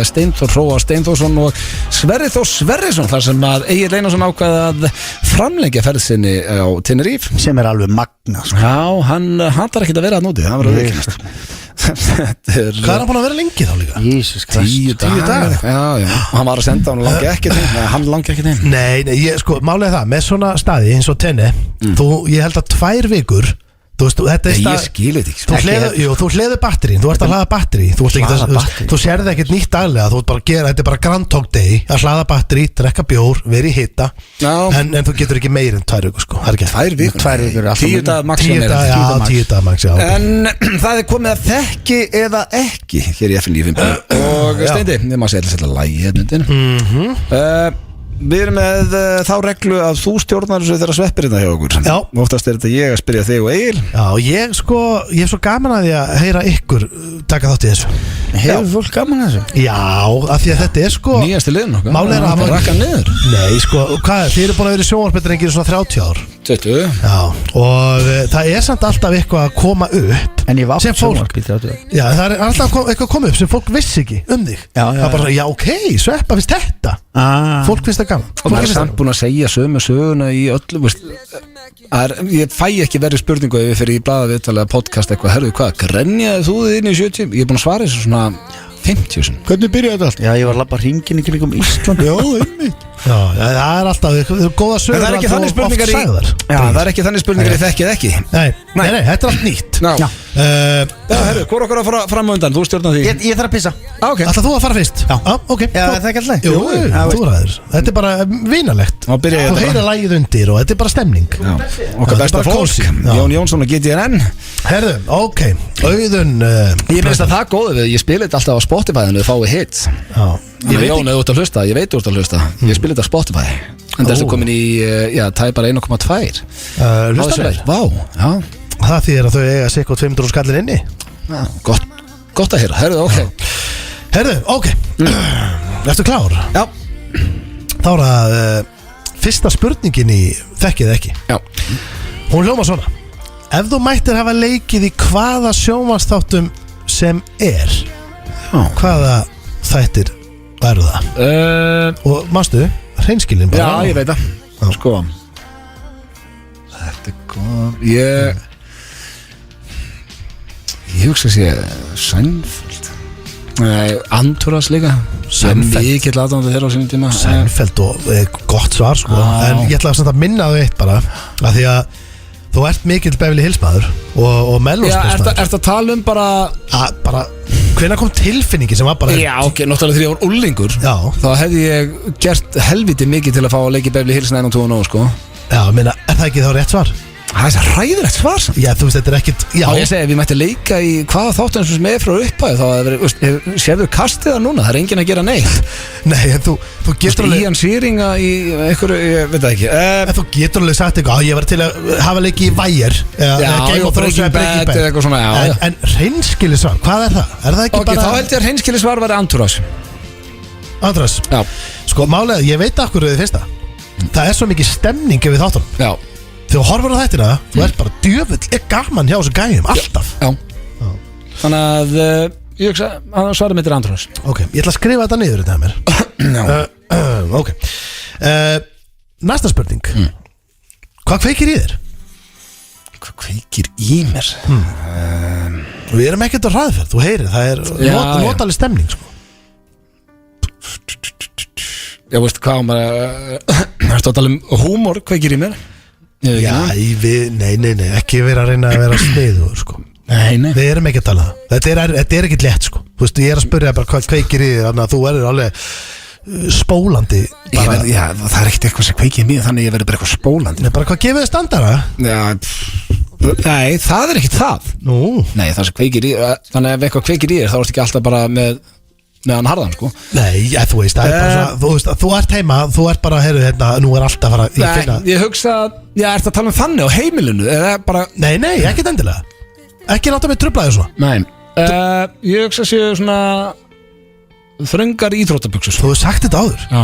Steinþór Hróa Steinþórsson og Sverrir Þór Sverrisson þar sem að Egill Einarsson ákvaði að framlengja ferð sinni á Tenerife sem er alveg magna sko. Já, hann hattar ekki að vera að nóti. Það var að veiknast. Hvað er hann búin að vera lengi þá líka? Jesus Christ 10 dagar. Já, hann var að senda hann langi ekki til. Nei, sko, málega það með svona staði eins og tenni ég held að 2 vikur Þú veist, þetta er Ég skil þetta ekki Þú hleður batterín, þú ert að hlaða batterí. Þú sérði ekkert nýtt daglega. Þú ert bara að gera, þetta er bara Groundhog Day. Að hlaða batterí, drekka bjór, vera í hita. En þú getur ekki meir en 2 vikur sko. 2 vikur 10 dagar max 10 dagar max, já. En það er komið að þekki eða ekki hér í FNÍ og Steindi, við maður setja lægi hérna Við erum með þá reglu að þú stjórnar þessu þegar sveppir hérna hjá okkur. Já. Oftast er þetta ég að spyrja þig og Egil. Já, ég er svo gaman að því að heyra ykkur taka þátt í þessu. Hefur fólk gaman að þessu? Já, af því að þetta er sko Nýjasti liðin okkar. Málið er að rakka niður. Nei, sko, hvað, þið eru búin að vera í sjónvarpsdrengir í svona 30 ár. 20. Já, og það er samt alltaf eitthvað að koma upp. En ég var sem fólk. Já, það er alltaf eitthvað að koma upp sem fólk vissi ekki þig. Það er bara, já, ok, sveppa finnst þetta. Fólk finnst það gaman. Og maður er samt búin að segja sömu söguna í öllu, veist. Ég fæ ekki verið spurningu ef ég fyrir í blaðaviðtalega podcast eitthvað, herðu hvað, grenjaði þú þið inn í 70? Ég er búin að svara þessu svona 50 sinni. Hvernig byrjaði þetta allt? Já, ég var að labba hringin í kringum Ísland. Já, einmitt. Já, það er alltaf góða sögur. Það er ekki þannig spurningar í það er ekki þannig spurningar í þekkið ekki. Nei, þetta er allt nýtt. Já, herru, hvor okkar að fara fram á undan? Þú stjórnar því. Ég þarf að pissa. Ok. Ætlar þú að fara fyrst? Já, ok. Já, það er ekki alltaf. Jú, þú ræður. Þetta er bara vinalegt. Þú heyrir lagið undir og þetta er bara stemning. Okkar besta fólk, Jón Jónsson og GTNN. Herru, ok, Auðun. Ég minnst að það góðu við, ég spila þetta alltaf á Spotify-unu, þið fáið hits. Jón, ef þú ert að hlusta, ég veit þú ert að hlusta. Ég spila þetta á Spotify. En það er komin í, tæpar 1,2. Hlustanir? Vá, já. Það þýðir að þau eiga sikkert 500 skallir inni. Já, gott að heyra, herðu, ok. Herðu, ok. Ertu klár? Já. Þá er það fyrsta spurningin í þekkið ekki. Já. Hún hljóma svona: ef þú mættir hafa leikið í hvaða sjónvarpsþáttum sem er, hvaða þættir væru það? Og mástu, hreinskilin bara. Já, ég veit það. Sko, þetta er góð. Ég hugsa að sé Seinfeld. Nei, Antúras líka. Seinfeld. Mikill aðdándu þeirra á sínum tíma. Seinfeld og gott svar sko. En ég ætla að minna þau eitt bara, að því að þú ert mikill Beverly Hills maður og Melrose Place maður. Ertu að tala um bara hvenær kom tilfinningi sem var bara Já, ok, náttúrulega þegar ég var úlingur. Já. Þá hefði ég gert helviti mikið til að fá að leiki Beverly Hills 90210 sko. Já, minna, er það ekki þá rétt svar? Það er það hræðilegt svar samt. Já, þú veist, þetta er ekkit. Já, ég segi, ef ég mætti leika í hvaða þáttu eins og sem er frá upphæðu, þá að vera, séðu kastið það núna, það er enginn að gera neitt. Nei, en þú getur alveg Ían Sýringa í einhverju, ég veit það ekki. En þú getur alveg sagt eitthvað, ég var til að hafa leiki í Wire Game of Thrones eða Breaking Bad eitthvað svona, já. En hreinskilisvar, hvað er það? Er það ekki bara Ok, þá held ég að hreinskilisvar væri Antúras. Antúras? Já. Sko, málega, ég veit af hverju þið finnst það. Það er svo mikið stemning yfir þáttunum. Já. Þegar þú horfur á þættina, þú ert bara djöfull, er gaman hjá þessu gæjum, alltaf. Já. Þannig að ég hugsa að svarið mitt er Antúras. Ok, ég ætla að skrifa þetta niður þetta mér. Ok. Næsta spurning. Hvað kveikir í þér? Hvað kveikir í mér? Við erum ekkert á hraðferð, þú heyrir, það er notaleg stemning sko. Já, veist hvað maður Það er tala um húmor, kveikir í mér. Já, nei, ekki vera að reyna að vera sniður sko. Nei. Við erum ekki að tala það. Þetta er ekkert létt sko. Þú veist, ég er að spyrja bara hvað kveikir í þér, þannig að þú verður alveg spólandi bara. Já, það er ekkert eitthvað sem kveikir í mér, þannig að ég verður bara eitthvað spólandi. Nei, bara hvað gefið þið standara? Já, nei, það er ekkert það. Nú. Nei, það sem kveikir í, þannig að ef eitthvað kveikir í þér, þá ertu ekki alltaf bara með hann harðan, sko. Nei, þú veist, það er bara svona, þú veist, þú ert heima, þú ert bara, heyrðu, hérna, nú er alltaf að fara, ég hugsa, ertu að tala um þannig á heimilinu, eða bara Nei, ekkert endilega. Ekki láta mig trufla þig svona. Nei, ég hugsa séu svona þröngar íþróttabuxur. Þú hefur sagt þetta áður. Já.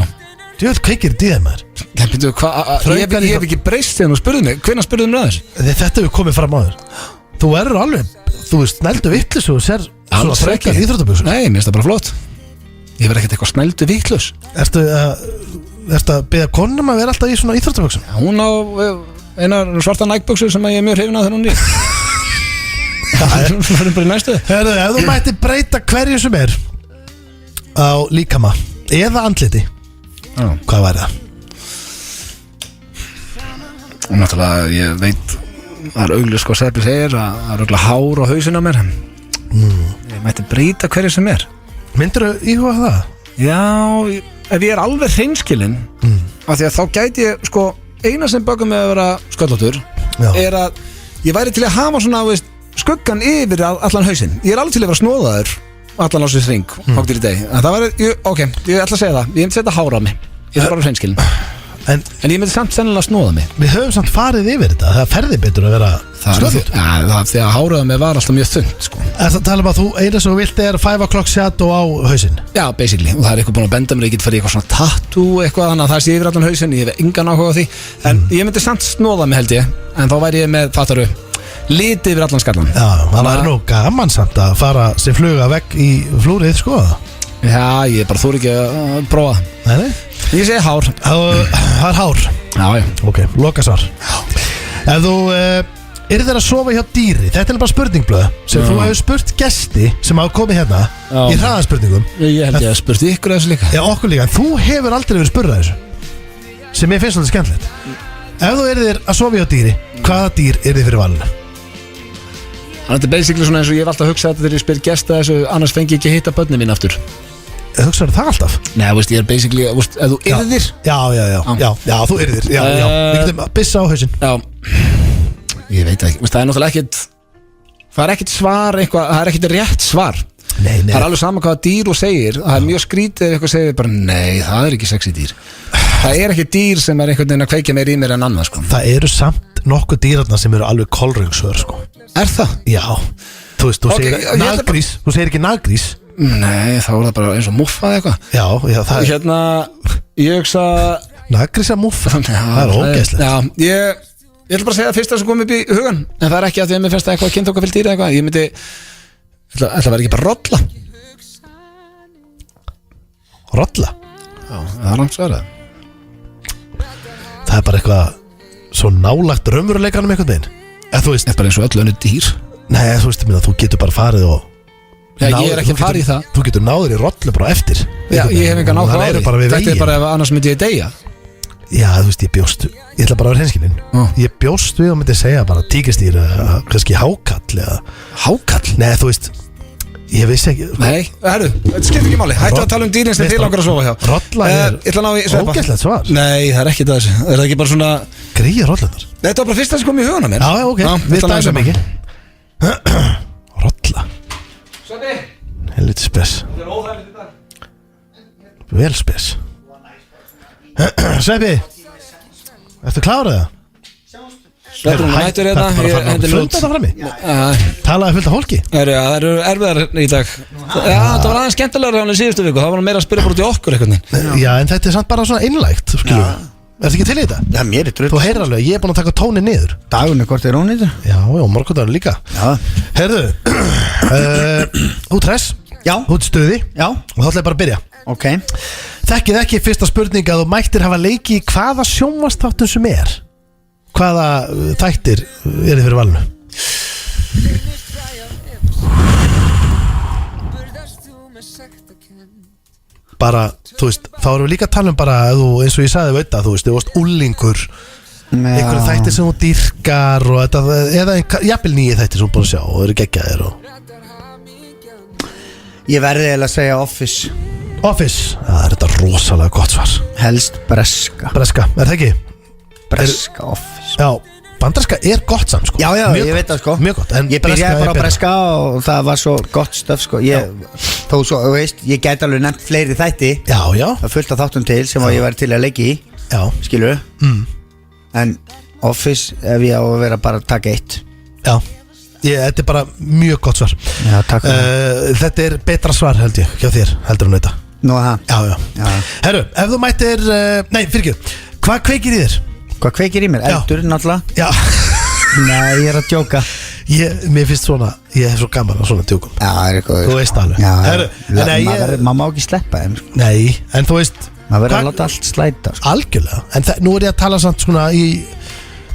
Djöfull kveikir í þér maður. Ég hef ekki breyst þegar þú spurði mig. Hvenær spurði mig þessu? Þetta hefur komið fram áður. Þú verður alveg, þú veist, snældu vitlaus og sér svona þröngar íþróttabuxur. Nei, mér finnst það bara flott. Ég verð ekkert eitthvað snældu vitlaus. Ertu að beða konum að vera alltaf í svona íþróttabuxum? Hún á einar svarta Nike-buxur sem ég er mjög hrifin af þegar hún er. Það er bara í næstu. Herðu, ef þú mætti breyta hverju sem er á líkama eða andliti, hvað væri það? Og náttúrulega, ég veit það er augljós sko Sveppi segir að það er örugglega hár á hausinn á mér Ég mætti brýta hverju sem er Myndirðu íhuga það? Já, ef ég er alveg hreinskilinn af því að þá gæti ég sko eina sem bögum með að vera sköllóttur Já. er að ég væri til að hafa svona veist, skuggan yfir allan hausinn ég er alveg til að vera snóðaður allan ásins ring hóktir í deg en það væri, ok, ég ætla að segja það ég myndi setja hár á mig, ég er bara hreinskilinn en ég myndi samt sennilega snóða mig Við höfum samt farið yfir þetta Það ferði betur að vera sköllóttur því að háraða mig var alltaf mjög þund sko. Er það að tala um að þú eina sem þú vilt er 5 o'clock shadow á hausinn? Já, basically, og það er eitthvað búin að benda mér ég get farið í eitthvað svona tattoo eitthvað þannig að það sé yfir allan hausinn, ég hef engan áhuga á því en ég myndi samt snóða mig held ég en þá væri ég með, fattaru liti yfir allan skallan Já, það væri nú gaman samt að fara sem fluga vegg í flúrið sko Já, ég bara þóri ekki að prófa Nei, Ég segi hár það er hár Já, Ok, lokasvar Ef þú eru þeir að sofa hjá dýri Þetta er bara spurningblöð sem þú hefur spurt gesti sem hafa komið hérna í hraðaspurningum Ég held ég að spurt ykkur þessu líka Já, okkur líka, en þú hefur aldrei verið spurðað þessu sem ég finnst svolítið skemmtilegt Ef þú eru þeir að sofa hjá dýri hvaða dýr eru þið fyrir valinu? Þetta er basically svona eins og ég hef alltaf hugsað þetta þegar ég spyr gesta þessu annars fengi ég ekki að hitta börnin mín aftur Hugsaðu það alltaf? Nei, veist, ég er basically, veist, ef þú yrðir Já, þú yrðir Já, við getum að bissa á hausinn Já, ég veit ekki, veist, það er náttúrulega ekkit það er ekkit svar eitthvað, það er ekkit rétt svar Nei, Það er alveg sama hvaða dýr þú segir það er mjög skrítið ef eitthvað segir bara nei, það er ekki sexy dýr Það er ekki dýr sem er einhvern veginn að kveikja meir í mér en annað sko. Það eru samt nokkuð dýrarna sem eru alveg kolröngsör sko. Er það? Já, þú veist, þú Ok, segir naggrís Þú segir ekki naggrís Nei, þá er það bara eins og muffa eða eitthvað Já, það er Hérna, ég hugsa Naggrísa muffa Það er ógeðslegt Já, ég ætla bara að segja það fyrsta sem kom upp í hugan En það er ekki að því að mér finnst það eitthvað kynþókafyllt dýr eða eitthvað Ég myndi ætla að vera ekki bara rolla Rolla? Já, það er langt svarað Það er bara eitthvað svo nálagt raunveruleikanum einhvern veginn Þú veist Það er bara eins og öll önnu dýr Nei, þú veist, þú getur bara farið og Já, ég er ekki að fara í það Þú getur náður í rollu bara eftir Já, ég hef engan áhuga á því Þetta er veginn. bara ef annars myndi ég deyja Já, þú veist, ég ætla bara að vera hreinskilinn Ég bjóst við og myndi segja bara tígristýr eða kannski hákall eða Hákall? Nei, þú veist, ég vissi ekki Nei, herru, þetta skiptir ekki máli Hættu að tala um dýrin sem þið langar að sofa hjá Rolla er ógeðslegt svar Nei, það er ekki það þessu Er það ekki bara svona Gríja rollunar Nei, þetta var bara fyrsta sem kom í hugana mér Já, ok, við dæmum ekki Rolla Sveppi Helviti spes Þetta er óþægilegt í dag Vel spes Sveppi Ertu klárað það? Sveppi, hún hættur hérna Fullt þetta frammi Talaði fullt af fólki Það eru erfiðar í dag Já, það var aðeins skemmtilegur hann í síðustu viku Það var meira að spyrja bara út í okkur eitthvað Já, en þetta er samt bara svona einlægt Er þetta ekki til í þetta? Já, mér er drull Þú heyrir alveg, ég er búin að taka tónin niður Dagunni, hvort er hún í þetta? Já, morgundagur líka Já Heyrðu Þú tress Já Þú ert stuði Já Og þá ætla ég bara að byrja Ok Þekkið ekki fyrsta spurning að þú mættir hafa leiki í hvaða sjónvarpsþáttum sem er Hvaða þættir eru fyrir valinu? Bara, þú veist, þá erum við líka að tala um bara þú, eins og ég sagði veit að þú veist, þú varst úlingur einhverju þættir sem þú dýrkar og þetta, eða jafnvel nýju þættir sem þú búin að sjá og eru geggjaðir og... Ég verði eiginlega að segja Office Office, það er þetta rosalega gott svar Helst breska Breska, er það ekki? Breska Office Já, bandarska er gott samt sko Já, mjög ég gott, veit það sko mjög gott, en ég byrjaði bara á betra. breska og það var svo gott stöf sko Þó svo, þú veist, ég gæti alveg nefnt fleiri þætti Já, já, Það fullt af þáttum til sem ég væri til að leiki í já Skilur En Office, ef ég á að vera bara að taka eitt Já, þetta er bara mjög gott svar Já, takk Þetta er betra svar held ég, hjá þér, heldur en þetta Nú það Já, já, herru, ef þú mættir nei, fyrir ekki, hvað kveikir í þér? Hvað kveikir í mér? Já. Eldur, náttúrulega Já, Nei, ég er að djóka mér finnst svona ég hef svo gaman að svona tjókum Já, það er eitthvað Þú veist alveg. Já, Herru, nei, maður má ekki sleppa þeim sko. Nei, en þú veist Maður verður hvað- að láta allt slæta sko. Algjörlega, en nú er ég að tala samt svona í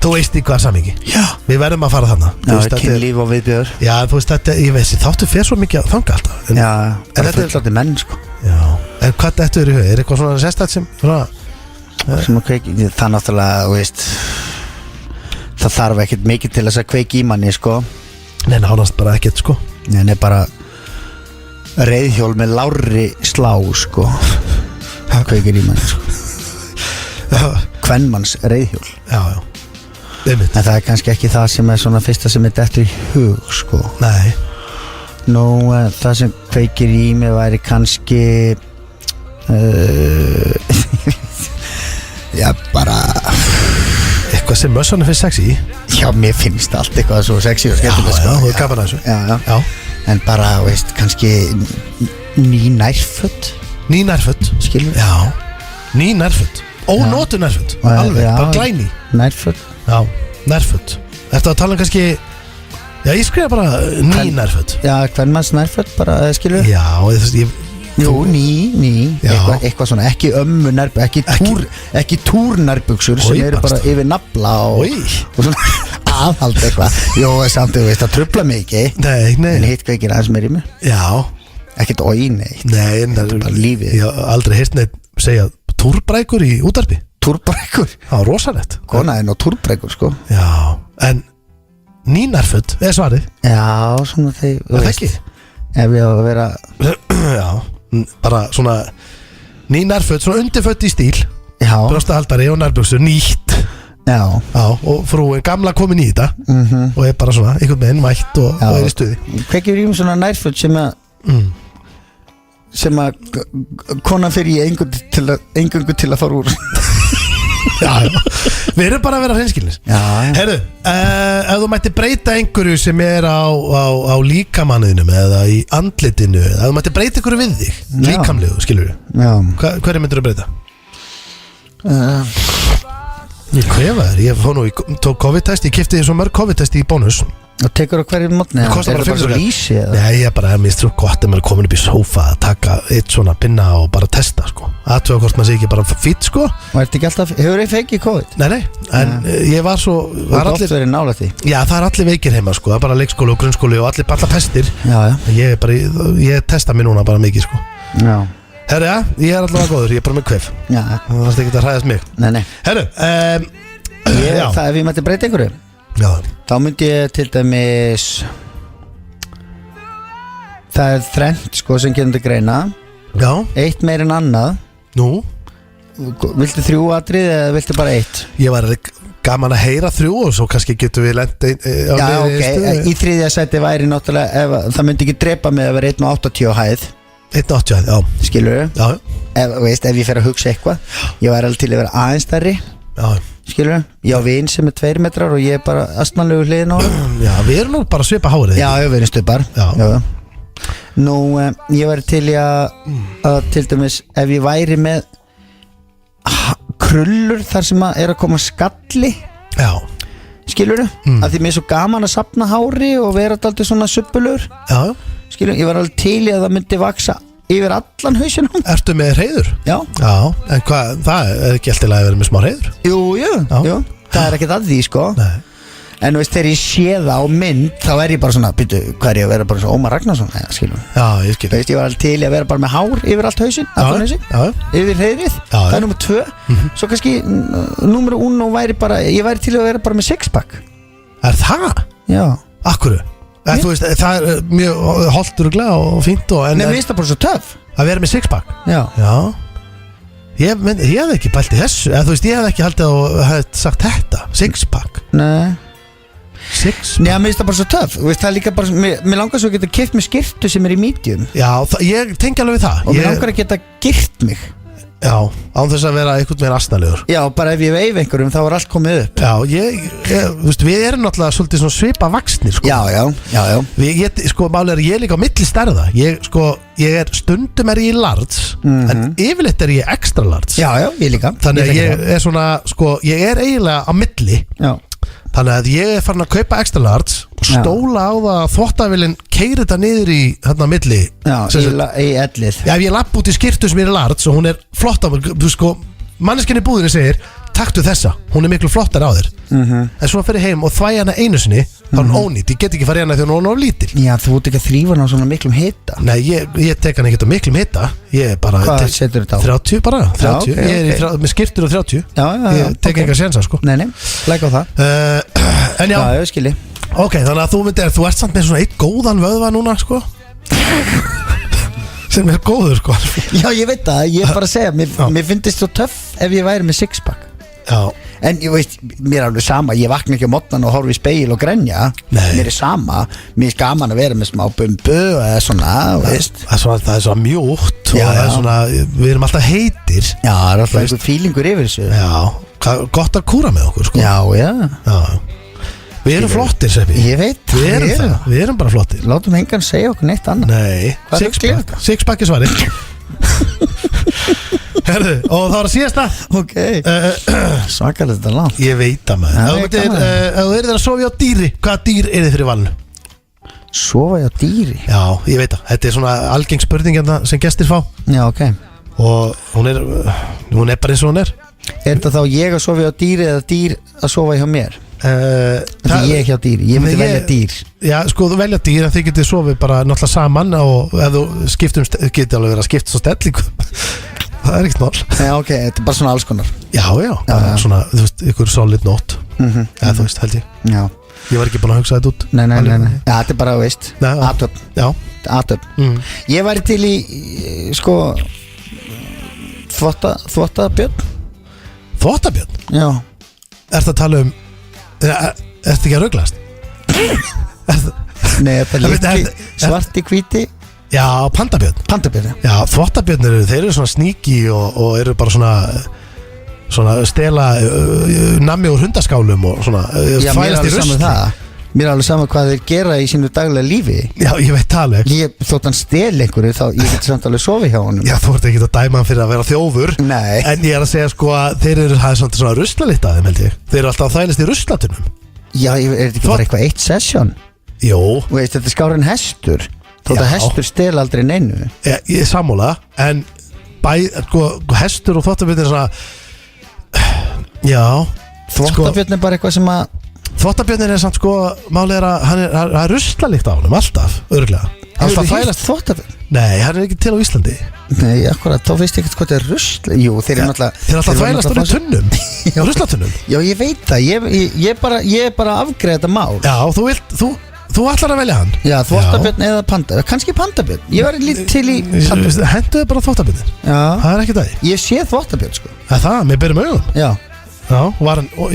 þú veist í hvað samingi Já. Við verðum að fara þarna Þú Já, veist, þetta er- kynlíf og viðbjöður Já, þú veist, þetta, ég veist, þáttu fer svo mikið að þanga alltaf Já, bara þetta er- fullandi menn sko. Já, en hvað þetta er í hug? Er eitthvað svona sérstætt sem svona Sem að kveiki Það er náttúrulega, þú veist það þarf ekkert mikið til þess að kveiki í manni sko. Nei, nánast bara ekkert sko. Nei, bara reiðhjól með lári slá sko. Það kveikir í manni sko. Kvenmanns reiðhjól. Já En það er kannski ekki það sem er svona fyrsta sem er dettur í hug sko. Nei. Nú, það sem kveikir í mig væri kannski já, bara eitthvað sem mössan finnst sexy. Já, mér finnst allt eitthvað svo sexy og skemmtilegt sko. Já, þú er gaman að þessu. Já. En bara, veist, kannski ný nærföt. Ný nærföt. Skilur? Já. Ný nærföt. Ónotu nærföt. Alveg, já, bara glæni. Nærföt. Já, nærföt. Ertu að tala um kannski, já, ég skrifa bara ný nærföt. Já, hvernmanns nærföt bara, skilur? Já, ég Jú, ný eitthvað svona, ekki ömmu nærbuk, ekki túrnærbuksur sem eru bara yfir nafla og svona aðhald eitthvað. Jó, samt þú veist, það trufla mig ekki. Nei. En hitt hvað ekki aðeins meir í mig. Já. Ekkert neitt. Nei, en það er bara lífið. Ég hef aldrei heyrt neitt segja túrbrækur í útvarpi. Túrbrækur? Það var rosalegt. Konaðinn og túrbrækur, sko. Já, en ný nærföt er svarið. Já, svona þegar, þú veist. Ekki? Ef ég á að vera Já, bara svona ný nærföt, svona undirföt í stíl. Já. Brjóstahaldari og nærbuxur, nýtt. Já. Og frúin gamla komin í þetta. Og er bara svona, einhvern veginn mætt og er í stuði. Hvað gefur ég svona nærföt sem að konan fyrir í engungu til að fara úr? Já, við erum bara að vera hreinskilnis. Herru, ef þú mætti breyta einhverju sem er á líkamanninum eða í andlitinu, ef þú mætti breyta einhverju við þig, líkamlegu, skilur við, hverju myndir þú breyta? Ég kvefaður, ég fór nú tók COVID-test, ég keypti svo mörg COVID-testi í bónus. Og tekur á hverju mótni? Það kostar bara 500 lísi? Nei, ég bara er mist svo gott að maður er komin upp í sófa að taka eitt svona pinna og bara testa sko. Aðtöða hvort maður sé ekki bara fýtt sko. Og ertu ekki alltaf, hefur þið fengið COVID? Nei, en ég var svo Þú ert oft verið nálægt því? Já, það er allir veikir heima sko, það er bara leikskóli og grunnskóli og allir pestir. Já. Ég testa mér núna bara mikið sko. Já. Herru, ég er allavega góður, ég er bara með kvef. Já. Það varst ekki að hræðast mig. Nei. Herru, það ef ég mætti breyta einhverju? Já. Þá myndi ég til dæmis það er þrennt sko sem kemur til greina. Já. Eitt meir en annað. Nú? Viltu 3 atrið eða viltu bara 1? Ég var gaman að heyra 3 og svo kannski getum við lent Já, ok, í 3. sæti væri náttúrulega ef, það myndi ekki drepa mig að vera 1.80 hæð. 1.80 hæð, já. Skilur við? Já. Ef ég fer að hugsa eitthvað, ég væri alveg til að vera aðeins stærri. Já. Skilur við? Ég á vin sem er 2 metrar og ég er bara astmanlegu hliðin á það. Já, við erum nú bara svipa hárið. Já, við erum stupar. Já. Nú, ég væri til að til dæmis, ef ég væri með krullur þar sem er að koma skalli. Já. Skilur við? Af því mér er svo gaman að safna hári og vera alltaf svona suppulur. Já. Skilur við? Ég var alveg til í að það myndi vaksa yfir allan hausinum. Ertu með hreiður? Já. Já, en hvað, það er ekki alltaf að vera með smá hreiður? Jú, það er ekkert að því sko. Nei. En þú veist, þegar ég sé það á mynd, þá er ég bara svona, býtu, hvað er ég að vera bara svo Ómar Ragnarsson? Eða, skilur. Já, ég skilur. Þú veist, ég var alveg til í að vera bara með hár yfir allt hausin, allan hausin, yfir hreiðrið, það er nummer 2. Svo kannski, nummer 1 væri bara, ég væri til að vera bara með 6-pack. Er það? Já. Akkurru? Þú veist, það er mjög holtur og glæð og fínt og Nei, mér finnst það bara svo töff að vera með 6-pack. Já. Ég hef ekki pælt í þessu. Þú veist, ég hef ekki haldið að hef sagt þetta 6-pack. Nei. 6-pack. Nei, mér finnst það bara svo töff. Þú veist, það er líka bara, mér langar svo að geta keypt með skyrtu sem er í medium. Já, ég tengi alveg við það. Og mér langar að geta gyrt mig. Já, án þess að vera einhvern veginn asnalegur. Já, bara ef ég veif einhverjum þá er allt komið upp. Já, þú veist, við erum náttúrulega svolítið svona svipa vaxnir sko. Já. Sko, máli er ég líka á milli stærða. Ég er stundum er ég í large, en yfirleitt er ég extra large. Já, ég líka. Þannig að ég er svona, sko, ég er eiginlega á milli. Já. Þannig að ég er farin að kaupa extra large og stóla á það að þvottavélinn keyrir þetta niður í hérna milli. Já, í ellið. Já, ef ég lapp út í skyrtu sem er large og hún er flott á mér, þú sko, manneskinni búðinni segir taktu þessa, hún er miklu flottar á þér. En svo fer ég heim og þvæ hana einu sinni, þá er hún ónýtt, ég get ekki farið hana því hún er lítil. Já, þú ert ekki að þrífa hana á svona miklum hita. Nei, ég tek hana ekki á miklum hita. Ég er bara Hvað setur þetta á? 30 bara, 30. Ég er með skyrtur og 30. Já, ég tek ekki að sensa sko. Nei, læk á það. En já, ég skilji. ok, þannig að þú ert samt með svona eitt góðan vöðva núna, sko sem er góður, sko. Já, ég veit það, ég er bara að segja mér finnst svo töff ef ég væri með sixpack. Já. En ég veist, mér er alveg sama, ég vakna ekki á mótnan og horfi í speil og grenja. Nei. Mér er sama, mér er gaman að vera með smá bumbu eða svona, veist. Það er svona mjúkt og Já, það er já. svona, við erum alltaf heitir. Já, það er alltaf einhver fílingur yfir þessu. Já, gott að kúra með okkur, sko. Já. Við erum flottir, Seppi. Ég veit, Við erum það, við erum bara flottir. Látum engan segja okkur neitt annað. Nei, Hvað er sixpack, sixpack er svari. Herðu, og það var að síðasta. Ok, svakalegt þetta langt. Ég veit að maður. Já, Ef ég þú gaman. eru að sofa á dýri, hvaða dýr er þið fyrir valinu? Sofa ég á dýri? Já, ég veit það. Þetta er svona algeng spurning hérna sem gestir fá. Já, ok. Og hún er bara eins og hún er. Er þetta þá ég að sofa á dýri eða dýr að sofa hjá mér? Þetta er ég hjá dýri, ég myndi velja dýr. Já, sko, þú velja dýr en þið getið sofið bara náttúrulega saman og ef þú getið alveg verið að skipta svo stellingu. Það er ekkert mál. Já, ok, þetta er bara svona alls konar. Já, bara svona, þú veist, ykkur solid nótt. Eða þú veist, held ég. Já. Ég var ekki búin að hugsa þetta út. Nei. Já, þetta er bara, veist, Nei, já. atöp. Já. Atöp. Ég væri til í, sko, þvottabjörn. Þvottabjörn? Já. Ertu að tala um Ertu ekki að rauglast? Nei, þetta er litli, svarti, hvíti. Já, pandabjörn. Pandabjörn. Já, þvottabjörn þeir eru svona sníki og eru bara svona stela nammi úr hundaskálum og svona Já, mér er fælast í alveg saman rusli. það. Mér er alveg saman hvað þeir gera í sínu daglega lífi. Já, ég veit það alveg. Þótt hann stel einhverju þá ég geti samt alveg sofið hjá honum. Já, þú ert ekki að dæma hann fyrir að vera þjófur. Nei. En ég er að segja sko að þeir eru það er svona ruslalitt að þeim held ég. Þeir eru alltaf að þælast í ruslatunum. Já, er þetta ekki bara eitthvað eitt session? Jó. Og veist, þetta er skár en hestur. Þótt að Já. hestur stel aldrei neinu. Ég er sammála. En sko, hestur og þvottabjörn er svona Já. Þvottabjörn er bara eitthvað sem að Þvottabjörnin er samt sko málið er að hann er ruslalikt á honum alltaf, örgulega. Hefur þú hýrt þvottabjörn? Nei, hann er ekki til á Íslandi. Nei, akkurat, þá veist ég ekkert hvað þetta er rusl. Jú, þeir eru náttúrulega Þeir er alltaf að þvælast úr í tunnum. Já, ruslatunnum. Já, ég veit það, ég er bara að afgreiða þetta mál. Já, þú ætlar að velja hann. Já, þvottabjörn eða pandabjörn. Kannski pandabjörn, ég var lítið til í pandabjörn. Henduðu bara þvottabjörnin. Já, Það er ekki það. ég sé þvottabjörn sko. Það, með byrjum augum. Já, Var hann, og